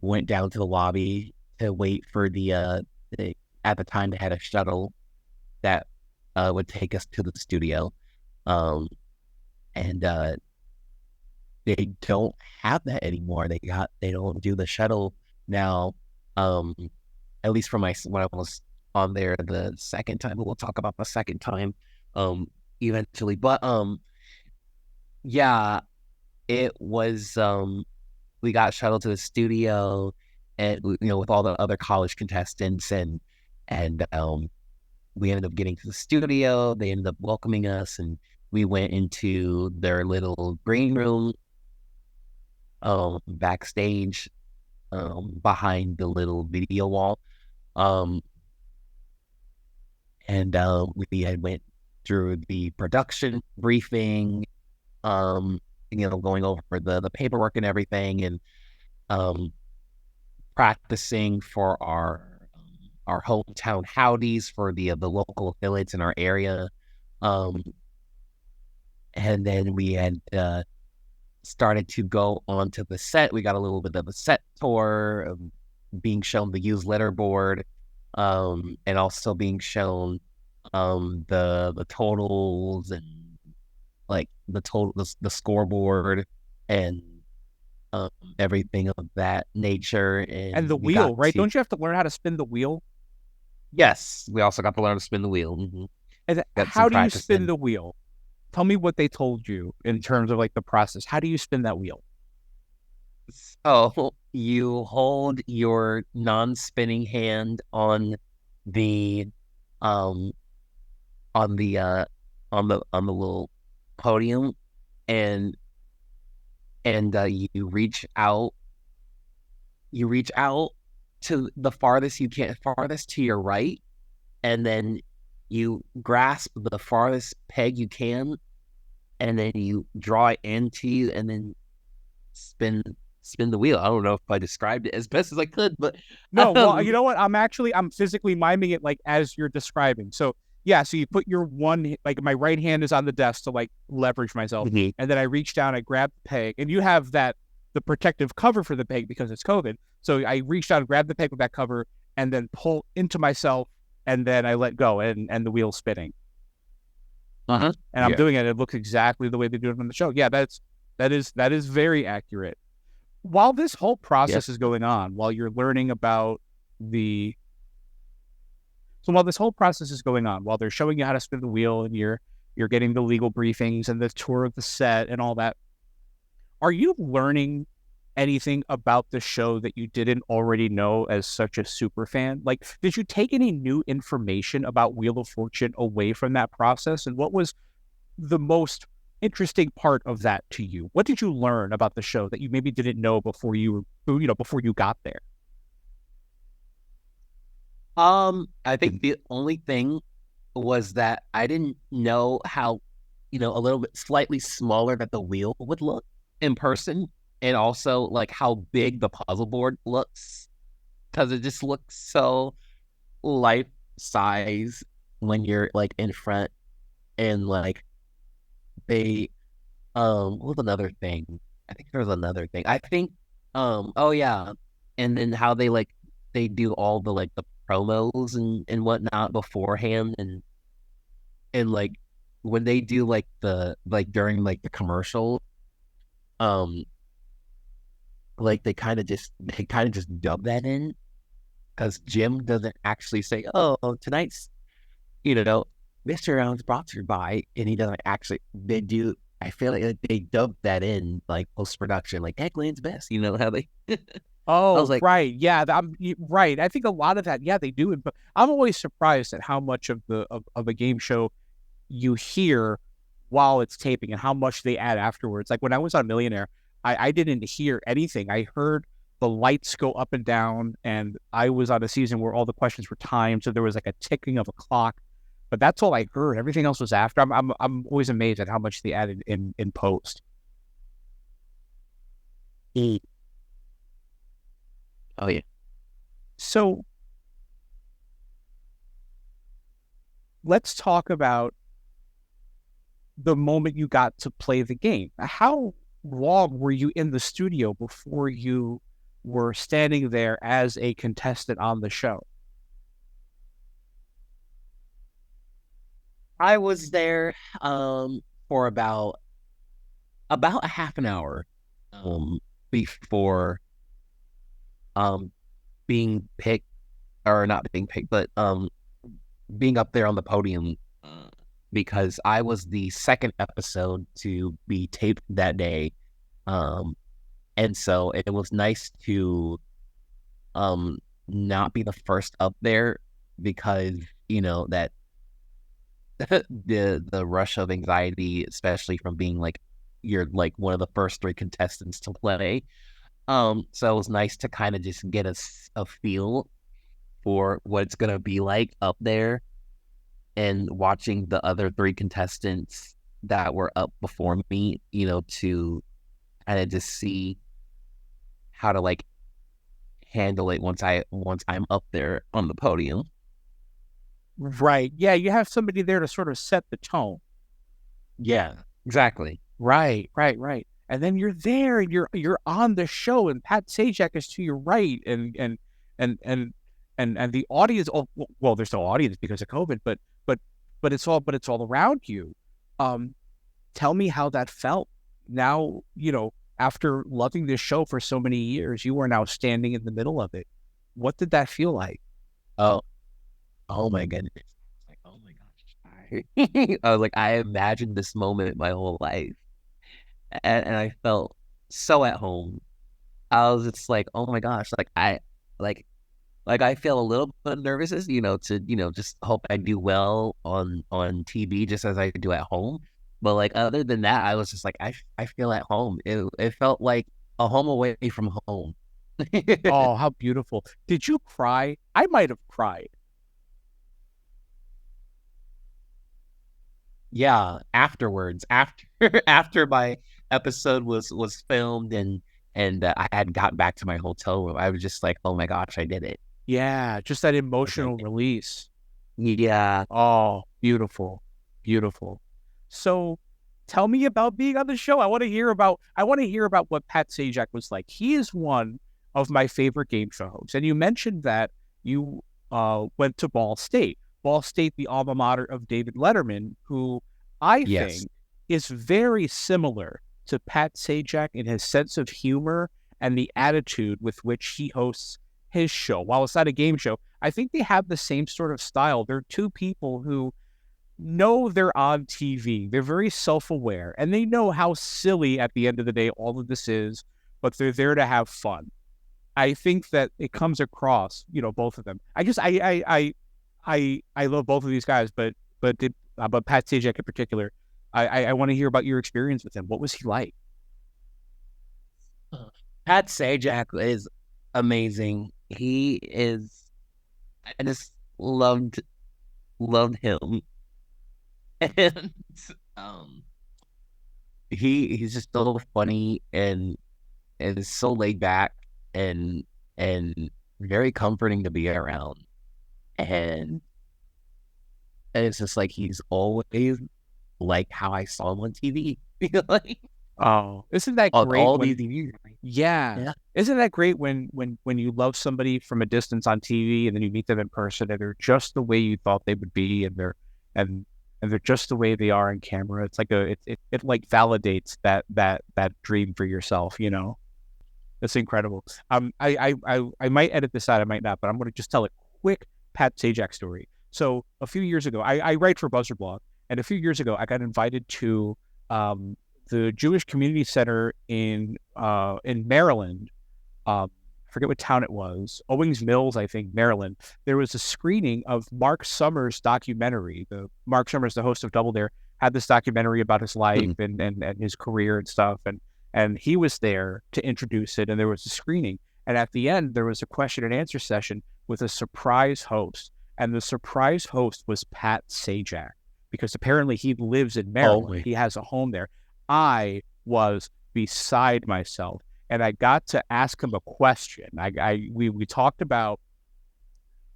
went down to the lobby to wait for at the time they had a shuttle that would take us to the studio, um, and they don't have that anymore. They don't do the shuttle now. Um, at least for when I was on there the second time. We'll talk about the second time eventually. But yeah, it was we got shuttled to the studio, and with all the other college contestants, and we ended up getting to the studio. They ended up welcoming us, and we went into their little green room backstage, behind the little video wall. And we had went through the production briefing, going over the paperwork and everything, and practicing for our hometown howdies for the local affiliates in our area. And then we had started to go onto the set. We got a little bit of a set tour, being shown the used letterboard, and also being shown the totals, and like the scoreboard, and everything of that nature. And the wheel, right? Don't you have to learn how to spin the wheel? Yes, we also got to learn to spin the wheel. Mm-hmm. And how do you spin the wheel? Tell me what they told you in terms of like the process. How do you spin that wheel? So you hold your non-spinning hand on the on the little podium, and you reach out to the farthest to your right, and then you grasp the farthest peg you can, and then you draw it into you, and then spin the wheel. I don't know if I described it as best as I could, but no. Well, you know what? I'm physically miming it like as you're describing. So yeah, so you put your like my right hand is on the desk to like leverage myself, mm-hmm. and then I reach down, I grab the peg, and you have the protective cover for the peg because it's COVID. So I reach down, grab the peg with that cover, and then pull into myself, and then I let go, and the wheel's spinning. Uh-huh. And I'm doing it. It looks exactly the way they do it on the show. Yeah, that is very accurate. While this whole process is going on, while you're learning about while this whole process is going on, while they're showing you how to spin the wheel, and you're getting the legal briefings and the tour of the set and all that, are you learning anything about the show that you didn't already know as such a super fan? Like, did you take any new information about Wheel of Fortune away from that process? And what was the most interesting part of that to you? What did you learn about the show that you maybe didn't know before you got there? I think the only thing was that I didn't know how, a little bit slightly smaller that the wheel would look in person, and also like how big the puzzle board looks, because it just looks so life size when you're like in front, and like they What was another thing? I think there was another thing. I think, oh yeah, and then how they do all the promos and whatnot beforehand, and like when they do during the commercial, um, they kind of just dub that in because Jim doesn't actually say, "Oh, tonight's Mr. Round's brought to you by," and he doesn't actually. They do. I feel like they dubbed that in post production, like Eggland's best. You know how they. I Oh, was like, right. Yeah, right. I think a lot of that, yeah, they do it, but I'm always surprised at how much of a game show you hear while it's taping and how much they add afterwards. Like when I was on Millionaire, I didn't hear anything. I heard the lights go up and down, and I was on a season where all the questions were timed, so there was like a ticking of a clock. But that's all I heard. Everything else was after. I'm always amazed at how much they added in post. oh yeah. So let's talk about the moment you got to play the game. How long were you in the studio before you were standing there as a contestant on the show? I was there for about a half an hour before being picked, or not being picked, but being up there on the podium, because I was the second episode to be taped that day. And so it was nice to not be the first up there, because that the rush of anxiety, especially from being you're one of the first three contestants to play. So it was nice to kind of just get a feel for what it's gonna be like up there, and watching the other three contestants that were up before me, to kind of just see how to handle it once I'm up there on the podium. Right. Yeah, you have somebody there to sort of set the tone. Yeah, exactly. Right. And then you're there and you're on the show, and Pat Sajak is to your right, and the audience. Oh, well, there's no audience because of COVID, but it's all around you. Tell me how that felt. Now, after loving this show for so many years, you are now standing in the middle of it. What did that feel like? Oh my goodness. Oh my gosh. I was like, I imagined this moment my whole life. And I felt so at home. I was just like, oh my gosh, I feel a little bit nervous, to just hope I do well on TV, just as I do at home. But other than that, I was just like, I feel at home. It felt like a home away from home. Oh, how beautiful. Did you cry? I might have cried. Yeah, afterwards, after my episode was filmed, and I had got back to my hotel room, I was just like, oh my gosh, I did it. Yeah, just that emotional release. Yeah. Oh, beautiful. So tell me about being on the show. I want to hear about what Pat Sajak was like. He is one of my favorite game show hosts. And you mentioned that you went to Ball State. Ball State, the alma mater of David Letterman, who I think is very similar to Pat Sajak in his sense of humor and the attitude with which he hosts his show. While it's not a game show, I think they have the same sort of style. They're two people who know they're on TV. They're very self-aware, and they know how silly at the end of the day all of this is, but they're there to have fun. I think that it comes across, both of them. I love both of these guys, but Pat Sajak in particular, I want to hear about your experience with him. What was he like? Pat Sajak is amazing. I just loved him. And he's just a little funny, and is so laid back, and very comforting to be around. And it's just he's always like how I saw him on TV. Like, Oh, isn't that all, great all when, these years. yeah. Yeah. Isn't that great when you love somebody from a distance on TV and then you meet them in person and they're just the way you thought they would be and and they're just the way they are on camera. It's like it like validates that dream for yourself, you know? That's incredible. I might edit this out, I might not, but I'm gonna just tell a quick Pat Sajak story. So a few years ago, I write for BuzzerBlog, and a few years ago I got invited to the Jewish Community Center in Maryland. I forget what town it was, Owings Mills, I think, Maryland. There was a screening of Mark Summers' documentary. Mark Summers, the host of Double Dare, had this documentary about his life and his career and stuff. And he was there to introduce it, and there was a screening. And at the end, there was a question and answer session with a surprise host. And the surprise host was Pat Sajak, because apparently he lives in Maryland. He has a home there. I was beside myself. And I got to ask him a question. We talked about,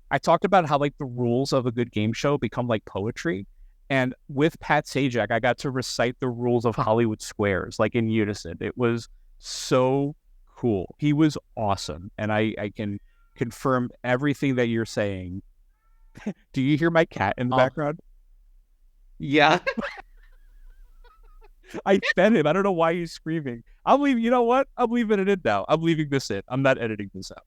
I talked about how like the rules of a good game show become like poetry. And with Pat Sajak, I got to recite the rules of Hollywood Squares, like in unison. It was so cool. He was awesome. And I can confirm everything that you're saying. Do you hear my cat in the background? Yeah. I fed him. I don't know why he's screaming. I'm leaving. You know what? I'm leaving it in now. I'm leaving this in. I'm not editing this out.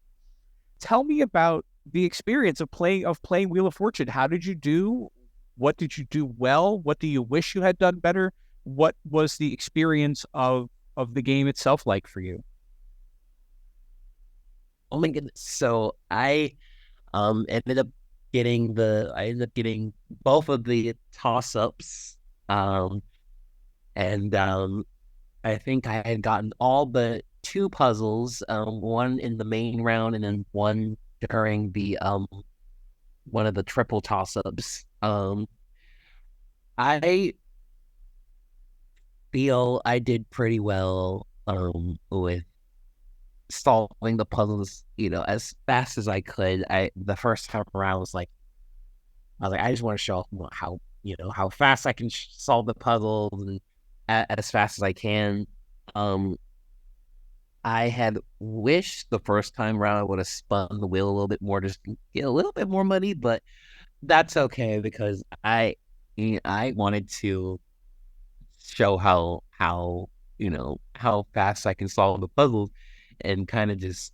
Tell me about the experience of playing Wheel of Fortune. How did you do? What did you do well? What do you wish you had done better? What was the experience of the game itself like for you? Oh my goodness. So I ended up getting both of the toss-ups. And I think I had gotten all but two puzzles, one in the main round and then one during the one of the triple toss-ups. I feel I did pretty well with solving the puzzles, as fast as I could. The first time around I was like, I just want to show off how fast I can solve the puzzles and as fast as I can. I had wished the first time around I would have spun the wheel a little bit more, just get a little bit more money, but that's okay because I wanted to show how fast I can solve the puzzles and kind of just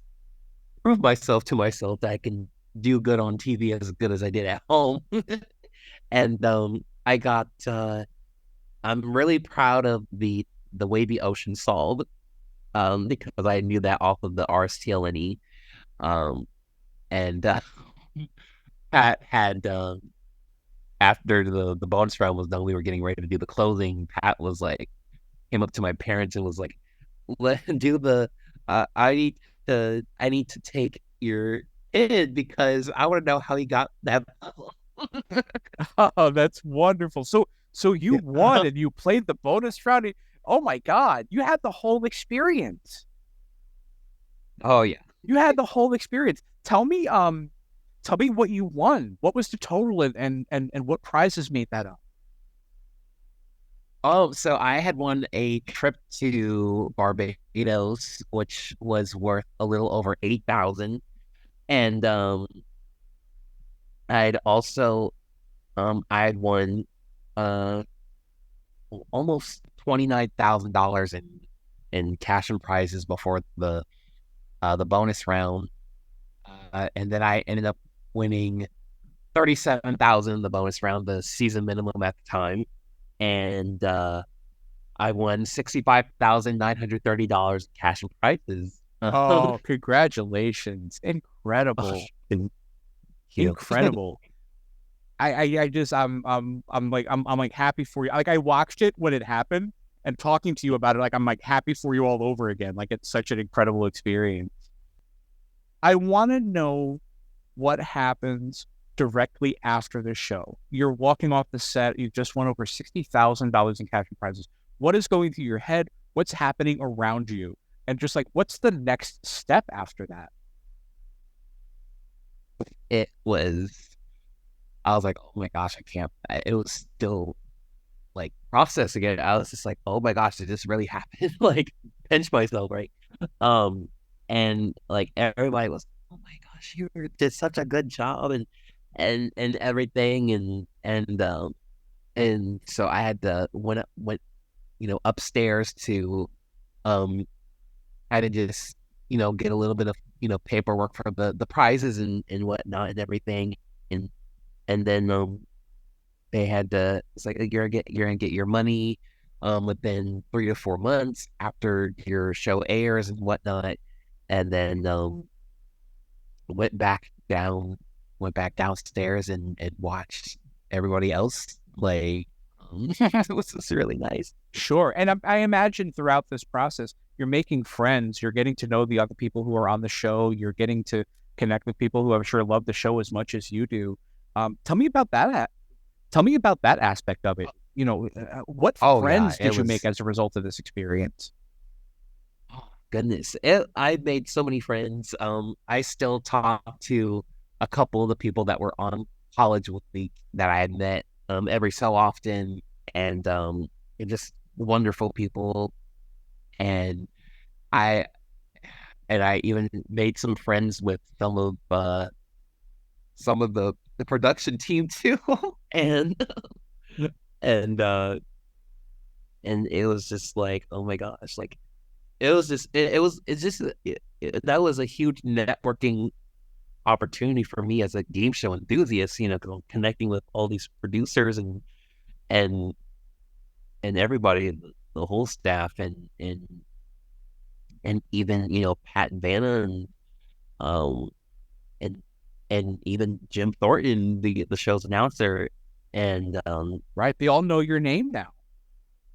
prove myself to myself that I can do good on TV as good as I did at home. And I got I'm really proud of the way the ocean solved, because I knew that off of the RSTLNE. And Pat had after the bonus round was done, we were getting ready to do the closing. Pat came up to my parents and was like, "Let do the I need to take your kid because I want to know how he got that puzzle." Oh, that's wonderful. So you won and you played the bonus round. Oh my God, you had the whole experience. Oh yeah. You had the whole experience. Tell me what you won. What was the total and what prizes made that up? Oh, so I had won a trip to Barbados, which was worth a little over $8,000. And I'd also I had won almost $29,000 in cash and prizes before the bonus round, and then I ended up winning $37,000 in the bonus round, the season minimum at the time, and I won $65,930 cash and prizes. Oh, congratulations! Incredible, incredible. I'm like happy for you. Like I watched it when it happened and talking to you about it. Like I'm like happy for you all over again. Like it's such an incredible experience. I want to know what happens directly after the show. You're walking off the set. You've just won over $60,000 in cash and prizes. What is going through your head? What's happening around you? And just like, what's the next step after that? I was like, oh my gosh, I can't. It was still like processing it. I was just like, oh my gosh, did this really happen? Like, pinch myself, right? And like everybody was, oh my gosh, you did such a good job, and everything, and so I had to went upstairs to um had to just get a little bit of paperwork for the prizes and whatnot and everything, and then they had to, it's like you're gonna get your money within 3 to 4 months after your show airs and whatnot, and then went back downstairs and watched everybody else play. It was just really nice. Sure. And I imagine throughout this process, you're making friends, you're getting to know the other people who are on the show, you're getting to connect with people who I'm sure love the show as much as you do. Tell me about that. Tell me about that aspect of it. What friends did you make as a result of this experience? Oh, goodness. I made so many friends. I still talk to a couple of the people that were on College with me that I had met every so often, and just wonderful people. And I even made some friends with some of the production team too, and and it was just like, oh my gosh, like it was just that was a huge networking opportunity for me as a game show enthusiast, connecting with all these producers and everybody, the whole staff, and even Pat and Vanna, um and even Jim Thornton, the show's announcer, and Right, they all know your name now.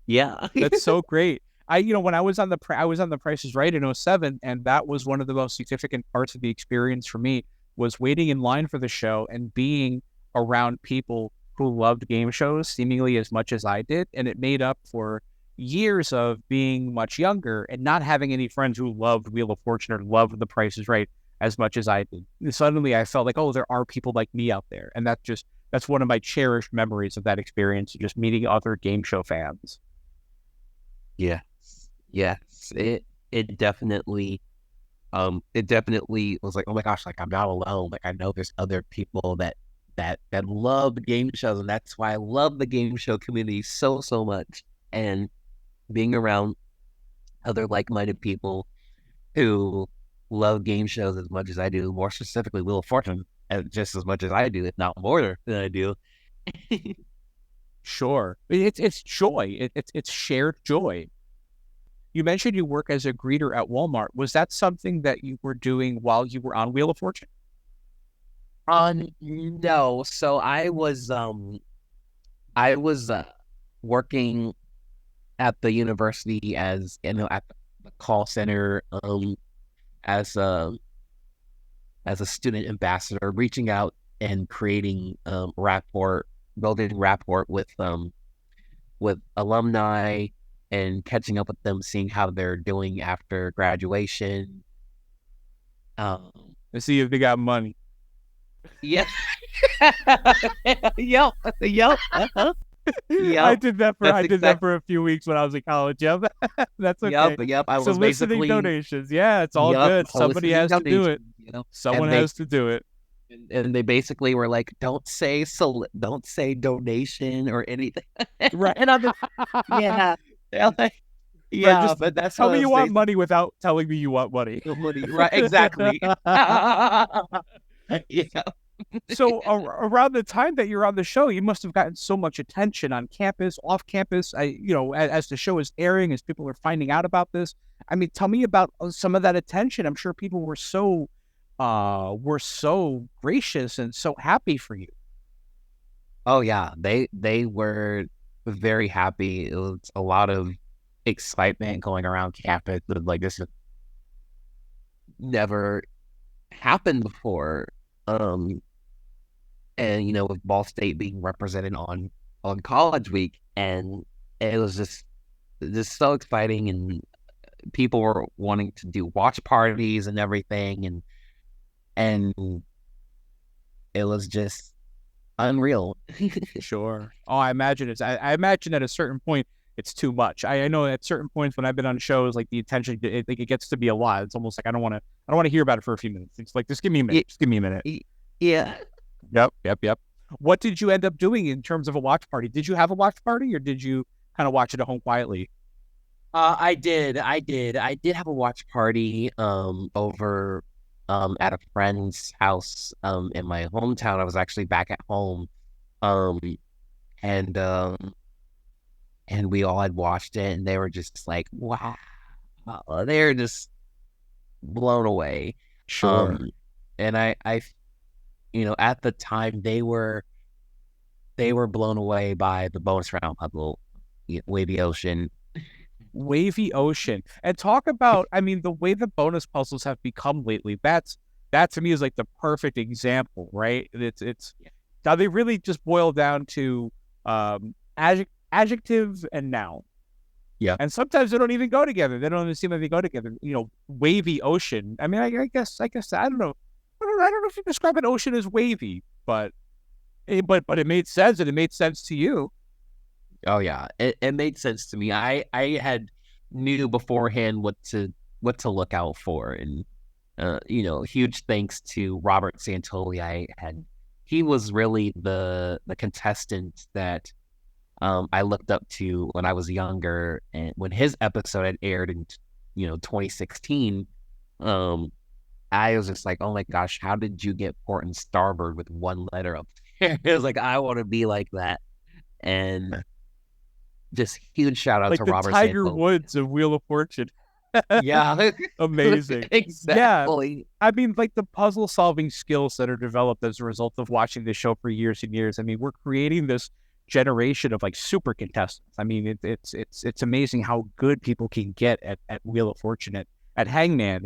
yeah. That's so great. When I was on the Price is Right in 2007, and that was one of the most significant parts of the experience for me, was waiting in line for the show and being around people who loved game shows seemingly as much as I did. And it made up for years of being much younger and not having any friends who loved Wheel of Fortune or loved The Price is Right as much as I did. Suddenly I felt like, oh, there are people like me out there. And that's one of my cherished memories of that experience, just meeting other game show fans. Yes. It definitely was like, oh my gosh, like I'm not alone. Like I know there's other people that love game shows, and that's why I love the game show community so much. And being around other like-minded people who love game shows as much as I do, more specifically Wheel of Fortune, just as much as I do, if not more than I do. Sure. It's joy. It's shared joy. You mentioned you work as a greeter at Walmart. Was that something that you were doing while you were on Wheel of Fortune? No. So I was working at the university as at the call center, as a student ambassador, reaching out and creating building rapport with alumni and catching up with them, seeing how they're doing after graduation. To see if they got money. Yeah. Yep. Uh-huh. Yep. I did that for a few weeks when I was in college. Yep. That's okay. Yep. I was soliciting basically donations. Yeah, it's all good. Somebody has to do it. Someone has to do it. And they basically were like, don't say donation or anything. Right. And I'm just, yeah. Like, yeah, just but that's tell me you want money without telling me you want money. Money, right? Exactly. Yeah. So around the time that you're on the show, you must have gotten so much attention on campus, off campus. As the show is airing, as people are finding out about this. I mean, tell me about some of that attention. I'm sure people were so gracious and so happy for you. Oh yeah, they were very happy. It was a lot of excitement going around campus. Like, this has never happened before. And with Ball State being represented on College Week, and it was just so exciting, and people were wanting to do watch parties and everything, and it was just unreal. Sure. Oh, I imagine I imagine at a certain point it's too much. I know at certain points when I've been on shows, like the attention, like it gets to be a lot. It's almost like I don't want to hear about it for a few minutes. It's like just give me a minute. Ye- Just give me a minute. Yeah. Yep. What did you end up doing in terms of a watch party? Did you have a watch party, or did you kind of watch it at home quietly? I did. I did have a watch party over at a friend's house in my hometown. I was actually back at home. Um and and we all had watched it, and they were just like, wow. They were just blown away. Sure. And I at the time they were blown away by the bonus round puzzle, Wavy Ocean. Wavy Ocean. And talk about, I mean, the way the bonus puzzles have become lately, that to me is like the perfect example, right? It's now they really just boil down to adjective and noun. Yeah. And sometimes they don't even go together. They don't even seem like they go together. Wavy ocean. I mean, I guess I don't know. I don't know if you describe an ocean as wavy, but it made sense, and it made sense to you. Oh yeah, it made sense to me. I had knew beforehand what to look out for, and huge thanks to Robert Santoli. He was really the contestant that I looked up to when I was younger, and when his episode had aired in 2016, I was just like, oh my gosh, how did you get port and starboard with one letter up there? It was like, I want to be like that. And just huge shout out Like to the Robert Tiger Santoli. Woods of Wheel of Fortune. Yeah. Amazing. Exactly. Yeah. I mean, like the puzzle solving skills that are developed as a result of watching this show for years and years. I mean, we're creating this generation of like super contestants. I mean, it's amazing how good people can get at Wheel of Fortune, at Hangman,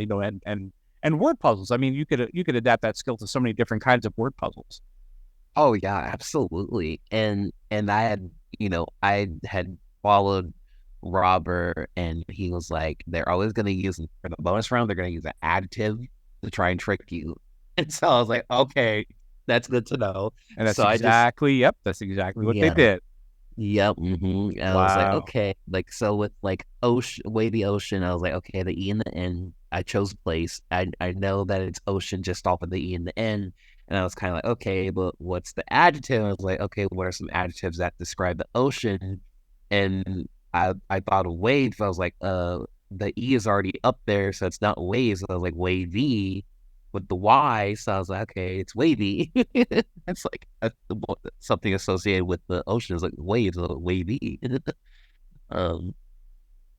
and word puzzles. I mean, you could adapt that skill to so many different kinds of word puzzles. Oh yeah, absolutely. And I had followed Robert, and he was like, they're always going to use, for the bonus round, they're going to use an adjective to try and trick you. And so I was like, okay, that's good to know. And that's So exactly what they yeah. did. Yep. And I was like, okay, like, so with like ocean, wavy ocean, I was like, okay, the E and the N, I chose place. I know that it's ocean just off of the E and the N. And I was kind of like, okay, but what's the adjective? I was like, okay, what are some adjectives that describe the ocean? And I thought of waves. I was like, the E is already up there, so it's not waves. So I was like, wavy with the Y. So I was like, okay, it's wavy. It's like something associated with the ocean is like waves, wavy. And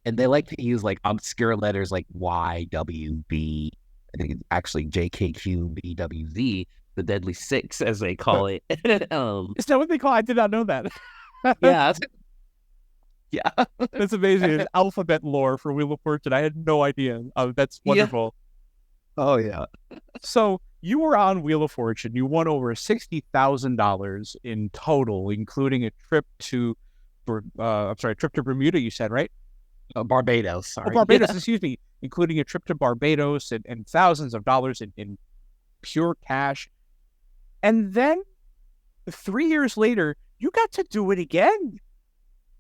they like to use like obscure letters like Y, W, B. I think it's actually JKQBWZ, the Deadly Six, as they call it. Is that what they call it? I did not know that. Yeah. Yeah. That's amazing. It's alphabet lore for Wheel of Fortune. I had no idea. That's wonderful. Oh, yeah. So you were on Wheel of Fortune. You won over $60,000 in total, including a trip to, trip to Bermuda, you said, right? Barbados, sorry. Oh, Barbados, excuse me. Including a trip to Barbados and thousands of dollars in pure cash. And then 3 years later, you got to do it again.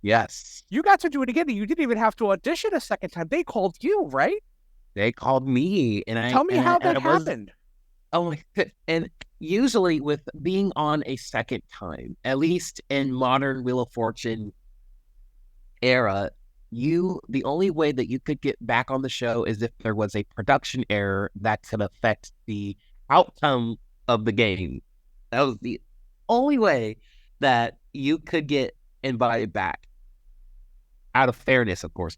Yes. You got to do it again. You didn't even have to audition a second time. They called you, right? They called me. Tell me how that happened. And usually with being on a second time, at least in modern Wheel of Fortune era, the only way that you could get back on the show is if there was a production error that could affect the outcome of the game. That was the only way that you could get invited back, out of fairness, of course.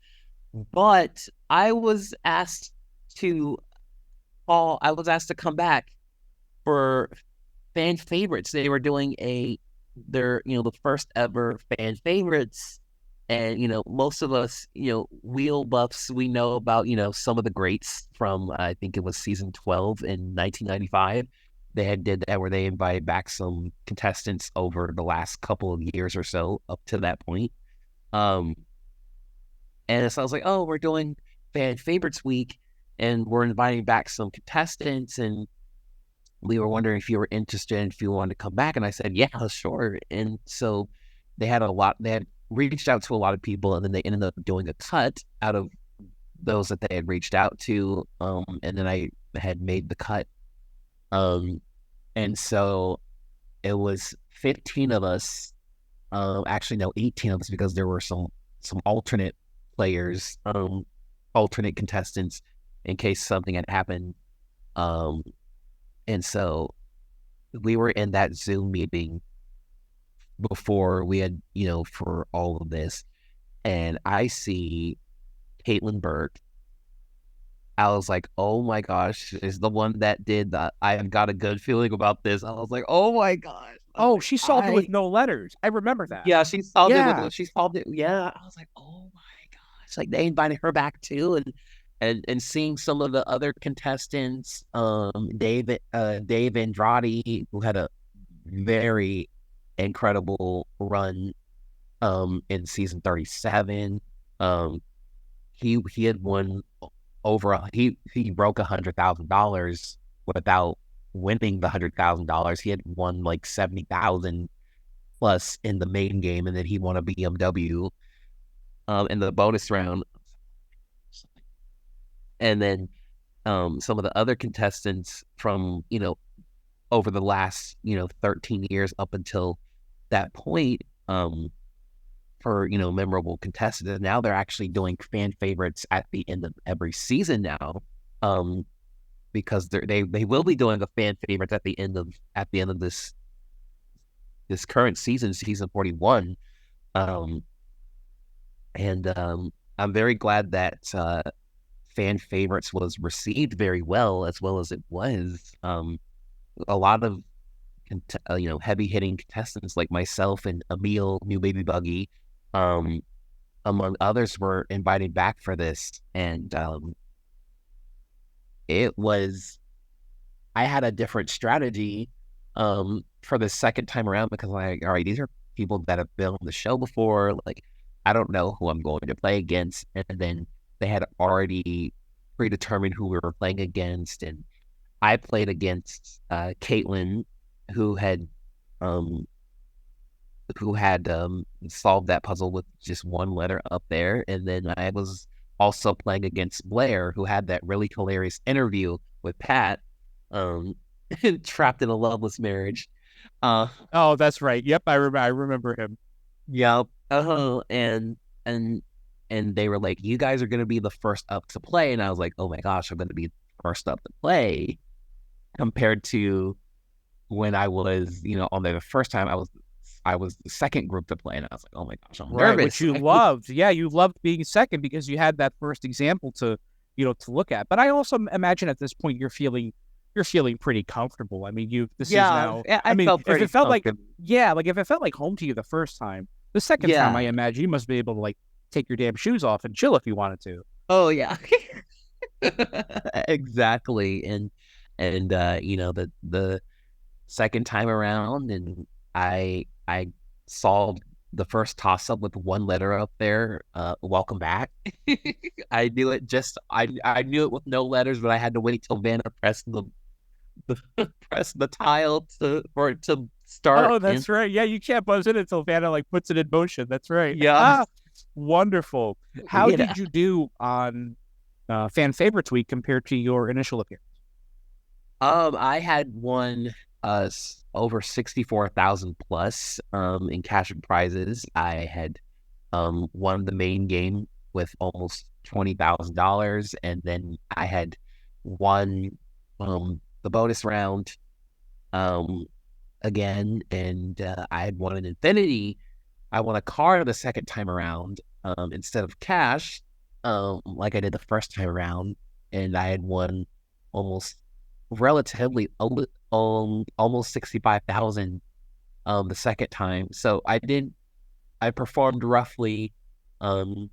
But I was asked to come back for fan favorites. They were doing the first ever fan favorites. And, most of us, wheel buffs, we know about, some of the greats from, I think it was season 12 in 1995. They had did that where they invited back some contestants over the last couple of years or so up to that point. And so I was like, oh, we're doing fan favorites week, and we're inviting back some contestants. And we were wondering if you were interested and if you wanted to come back. And I said, yeah, sure. And so they had reached out to a lot of people, and then they ended up doing a cut out of those that they had reached out to. And then I had made the cut. And so it was 15 of us, actually no, 18 of us, because there were some alternate players, alternate contestants in case something had happened. And so we were in that Zoom meeting before we had, for all of this, and I see Caitlin Burke. I was like, oh my gosh, is the one that did that. I have got a good feeling about this. I was like, oh my gosh. Oh, she solved it with no letters. I remember that. Yeah, she solved it. Yeah. I was like, oh my gosh. Like, they invited her back too. And seeing some of the other contestants, Dave Andrade, who had a very incredible run in season 37. He had won he broke $100,000 without winning the $100,000. He had won like 70,000 plus in the main game, and then he won a BMW in the bonus round. And then some of the other contestants from, over the last, 13 years up until that point, for, memorable contestants. And now they're actually doing fan favorites at the end of every season now, because they will be doing a fan favorites at the end of this current season 41. I'm very glad that fan favorites was received very well as it was. A lot of heavy hitting contestants like myself and Emil, New Baby Buggy, among others, were invited back for this, and I had a different strategy for the second time around, because all right, these are people that have been on the show before. Like, I don't know who I'm going to play against, and then they had already predetermined who we were playing against, and I played against Caitlin, who had solved that puzzle with just one letter up there. And then I was also playing against Blair, who had that really hilarious interview with Pat, trapped in a loveless marriage. Oh, that's right. Yep, I remember him. Yep. And they were like, you guys are going to be the first up to play. And I was like, oh my gosh, I'm going to be first up to play, compared to when I was, on there the first time. I was the second group to play, and I was like, oh my gosh, I'm nervous. Which you loved. Yeah, you loved being second because you had that first example to look at. But I also imagine at this point you're feeling pretty comfortable. I mean, this is now. I mean, felt pretty if it felt like if it felt like home to you the first time, the second time, I imagine you must be able to like take your damn shoes off and chill if you wanted to. Oh yeah, exactly. And the second time around, and I solved the first toss-up with one letter up there. Welcome back. I knew it with no letters, but I had to wait till Vanna pressed the tile for it to start. Oh, that's right. Yeah, you can't buzz in until Vanna like puts it in motion. That's right. Yeah. Wonderful. How did you do on Fan Favorites Week compared to your initial appearance? I had won over 64,000 plus in cash and prizes. I had won the main game with almost $20,000, and then I had won the bonus round again, and I had won an Infinity. I won a car the second time around instead of cash, like I did the first time around, and I had won almost 65,000 the second time. So I performed roughly the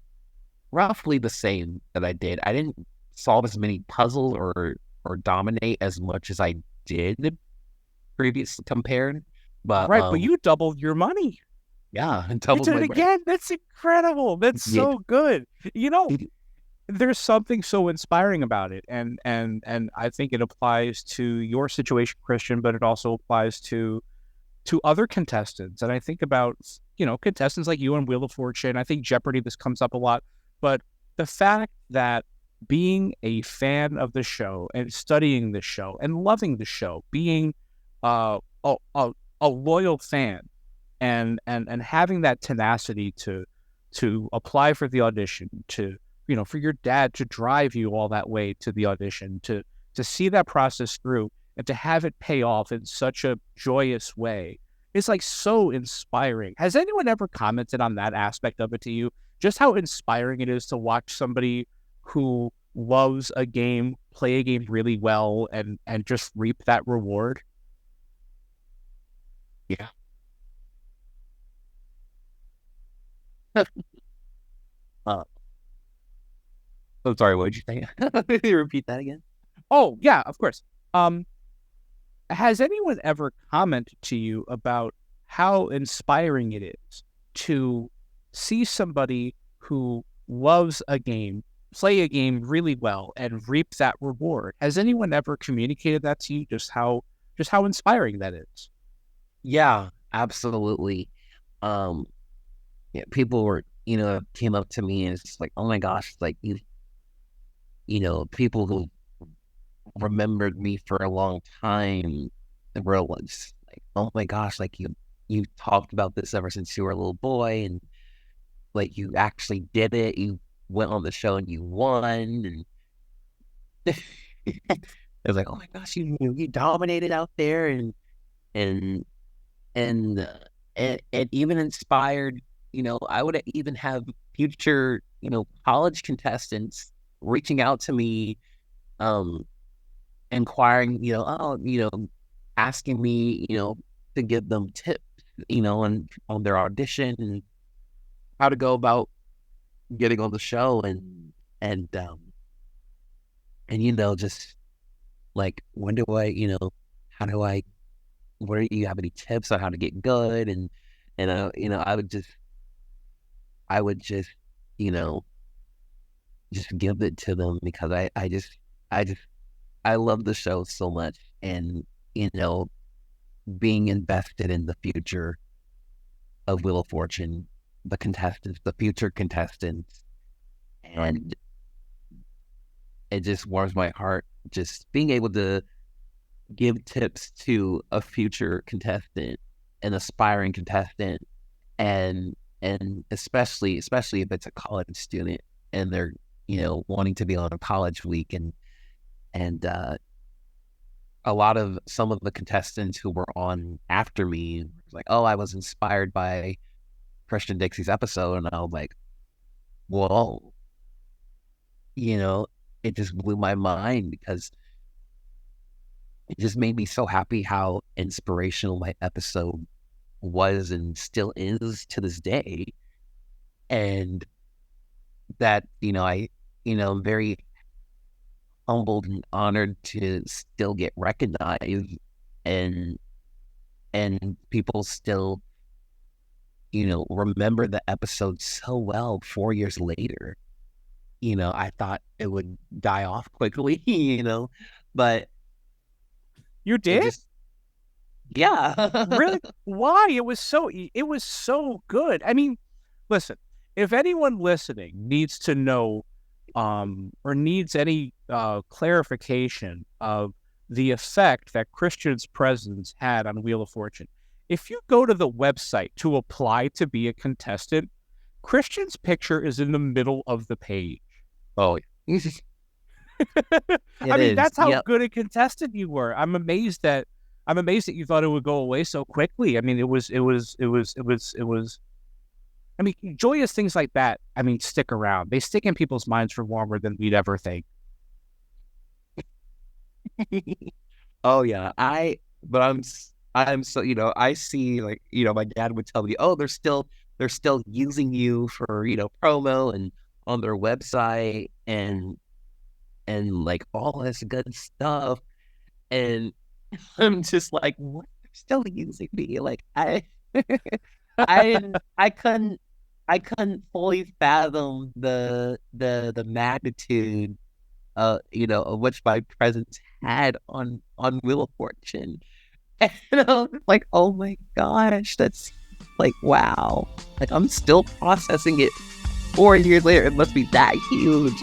same that I did. I didn't solve as many puzzles or dominate as much as I did previously compared. But but you doubled your money. Yeah, and You did it again. That's incredible. That's so good. there's something so inspiring about it, and I think it applies to your situation, Christian, but it also applies to other contestants. And I think about, contestants like you on Wheel of Fortune. I think Jeopardy, this comes up a lot, but the fact that being a fan of the show and studying the show and loving the show, being a loyal fan, and having that tenacity to apply for the audition, to for your dad to drive you all that way to the audition, to see that process through, and to have it pay off in such a joyous way. It's like so inspiring. Has anyone ever commented on that aspect of it to you? Just how inspiring it is to watch somebody who loves a game play a game really well and just reap that reward? Yeah. I'm sorry, what did you say? Can you repeat that again? Oh, yeah, of course. Has anyone ever commented to you about how inspiring it is to see somebody who loves a game play a game really well and reap that reward? Has anyone ever communicated that to you? Just how inspiring that is? Yeah, absolutely. Yeah, people were, came up to me and it's just like, oh my gosh, like people who remembered me for a long time were just like, oh my gosh, like you talked about this ever since you were a little boy, and like you actually did it. You went on the show and you won, and it was like, oh my gosh, you dominated out there, and it even inspired. I would even have future college contestants reaching out to me, inquiring, asking me, to give them tips, on their audition and how to go about getting on the show, and just like, when do I, how do I, do you have any tips on how to get good? And I would just, just give it to them, because I love the show so much, and being invested in the future of Wheel of Fortune, the contestants, the future contestants, and it just warms my heart just being able to give tips to a future contestant, an aspiring contestant, and especially if it's a college student and they're wanting to be on a college week, and some of the contestants who were on after me was like, oh, I was inspired by Christian Dixie's episode, and I was like, whoa, it just blew my mind, because it just made me so happy how inspirational my episode was and still is to this day. And that, I'm very humbled and honored to still get recognized, and people still, remember the episode so well 4 years later. I thought it would die off quickly, but You did? Yeah. Really? Why? It was so good. I mean, listen, if anyone listening needs to know or needs any clarification of the effect that Christian's presence had on Wheel of Fortune, if you go to the website to apply to be a contestant, Christian's picture is in the middle of the page. Oh, I mean, that's how good a contestant you were. I'm amazed that you thought it would go away so quickly. I mean, it was. I mean, joyous things like that, I mean, stick around. They stick in people's minds for longer than we'd ever think. Oh yeah, I'm so, I see, like, my dad would tell me, oh, they're still using you for, promo and on their website and like all this good stuff. And I'm just like, what? They're still using me? Like, I I couldn't fully fathom the magnitude, of which my presence had on Wheel of Fortune. And I was like, oh my gosh, that's like, wow. Like, I'm still processing it 4 years later. It must be that huge,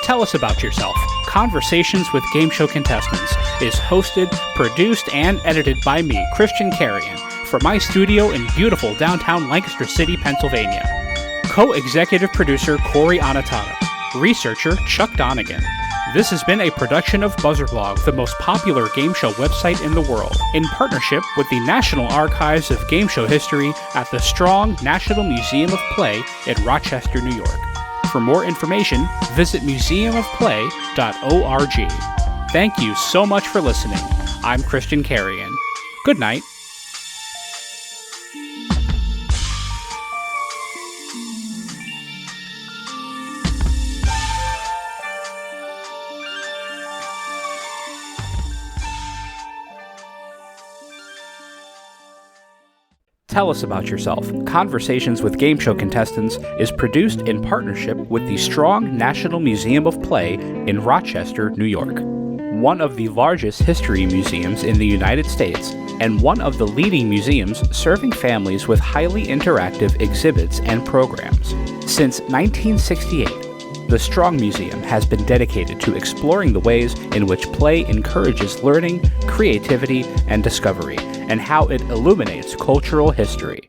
Tell Us About Yourself, Conversations with Game Show Contestants, is hosted, produced, and edited by me, Christian Carrion, from my studio in beautiful downtown Lancaster City, Pennsylvania. Co-executive producer Cory Anotado. Researcher Chuck Donegan. This has been a production of BuzzerBlog, the most popular game show website in the world, in partnership with the National Archives of Game Show History at the Strong National Museum of Play in Rochester, New York. For more information, visit museumofplay.org. Thank you so much for listening. I'm Christian Carrion. Good night. Tell Us About Yourself, Conversations with Game Show Contestants is produced in partnership with the Strong National Museum of Play in Rochester, New York, one of the largest history museums in the United States and one of the leading museums serving families with highly interactive exhibits and programs. Since 1968, the Strong Museum has been dedicated to exploring the ways in which play encourages learning, creativity, and discovery, and how it illuminates cultural history.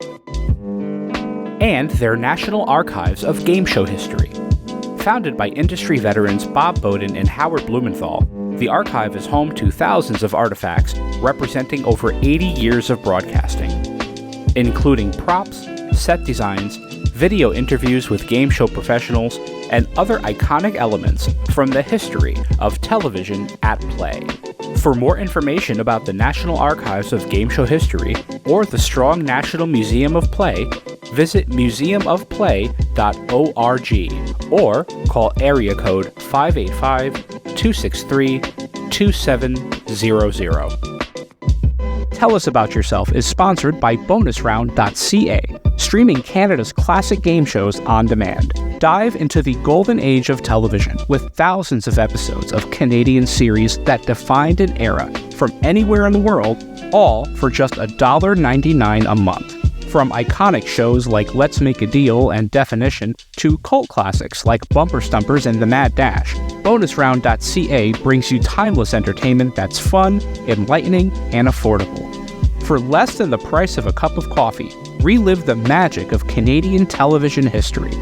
And their National Archives of Game Show History. Founded by industry veterans Bob Bowden and Howard Blumenthal, the archive is home to thousands of artifacts representing over 80 years of broadcasting, including props, set designs, video interviews with game show professionals, and other iconic elements from the history of television at play. For more information about the National Archives of Game Show History or the Strong National Museum of Play, visit museumofplay.org or call area code 585-263-2700. Tell Us About Yourself is sponsored by bonusround.ca, streaming Canada's classic game shows on demand. Dive into the golden age of television with thousands of episodes of Canadian series that defined an era from anywhere in the world, all for just $1.99 a month. From iconic shows like Let's Make a Deal and Definition to cult classics like Bumper Stumpers and The Mad Dash, bonusround.ca brings you timeless entertainment that's fun, enlightening, and affordable. For less than the price of a cup of coffee, relive the magic of Canadian television history.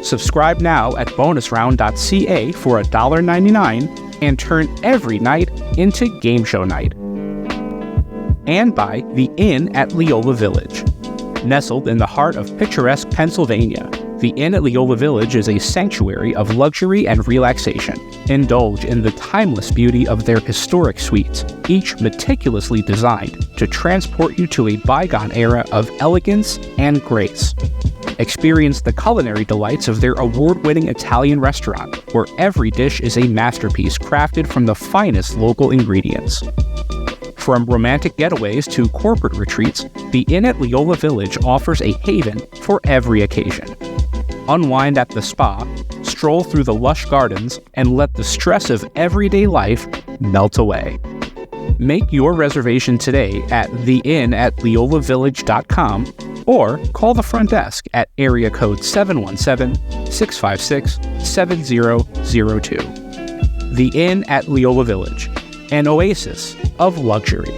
Subscribe now at bonusround.ca for $1.99 and turn every night into game show night. And by The Inn at Leola Village. Nestled in the heart of picturesque Pennsylvania, the Inn at Leola Village is a sanctuary of luxury and relaxation. Indulge in the timeless beauty of their historic suites, each meticulously designed to transport you to a bygone era of elegance and grace. Experience the culinary delights of their award-winning Italian restaurant, where every dish is a masterpiece crafted from the finest local ingredients. From romantic getaways to corporate retreats, the Inn at Leola Village offers a haven for every occasion. Unwind at the spa, stroll through the lush gardens, and let the stress of everyday life melt away. Make your reservation today at theinnatleolavillage.com or call the front desk at area code 717-656-7002. The Inn at Leola Village, an oasis of luxury.